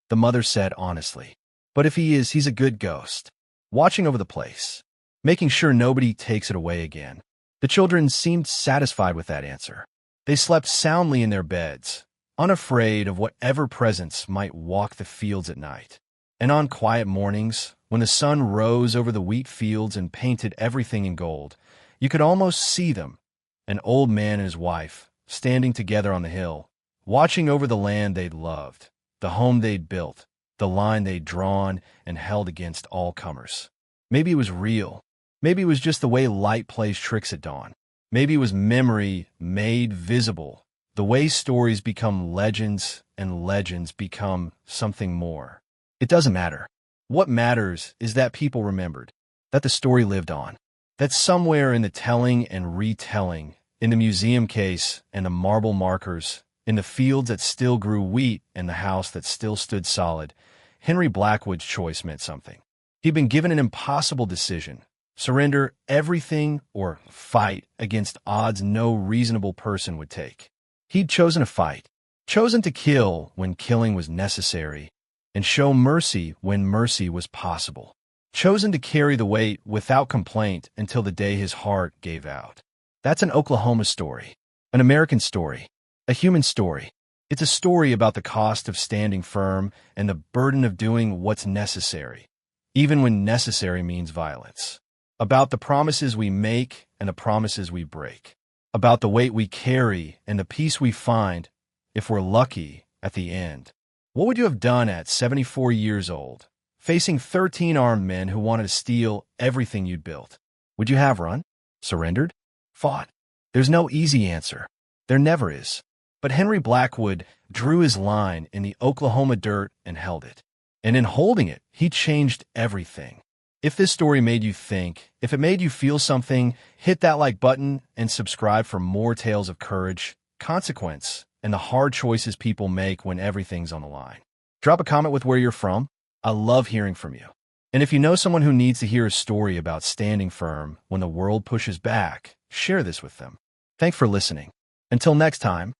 the mother said honestly. But if he is, he's a good ghost, watching over the place, making sure nobody takes it away again. The children seemed satisfied with that answer. They slept soundly in their beds, unafraid of whatever presence might walk the fields at night. And on quiet mornings, when the sun rose over the wheat fields and painted everything in gold, you could almost see them, an old man and his wife, standing together on the hill, watching over the land they'd loved, the home they'd built, the line they'd drawn and held against all comers. Maybe it was real. Maybe it was just the way light plays tricks at dawn. Maybe it was memory made visible, the way stories become legends and legends become something more. It doesn't matter. What matters is that people remembered, that the story lived on, that somewhere in the telling and retelling, in the museum case and the marble markers, in the fields that still grew wheat and the house that still stood solid, Henry Blackwood's choice meant something. He'd been given an impossible decision: surrender everything or fight against odds no reasonable person would take. He'd chosen to fight, chosen to kill when killing was necessary, and show mercy when mercy was possible, chosen to carry the weight without complaint until the day his heart gave out. That's an Oklahoma story, an American story, a human story. It's a story about the cost of standing firm and the burden of doing what's necessary, even when necessary means violence. About the promises we make and the promises we break. about the weight we carry and the peace we find if we're lucky at the end. What would you have done at 74 years old, facing 13 armed men who wanted to steal everything you'd built? Would you have run? Surrendered? Fought? There's no easy answer. There never is. But Henry Blackwood drew his line in the Oklahoma dirt and held it. And in holding it, he changed everything. If this story made you think, if it made you feel something, hit that like button and subscribe for more tales of courage, consequence, and the hard choices people make when everything's on the line. Drop a comment with where you're from. I love hearing from you. And if you know someone who needs to hear a story about standing firm when the world pushes back, share this with them. Thanks for listening. Until next time,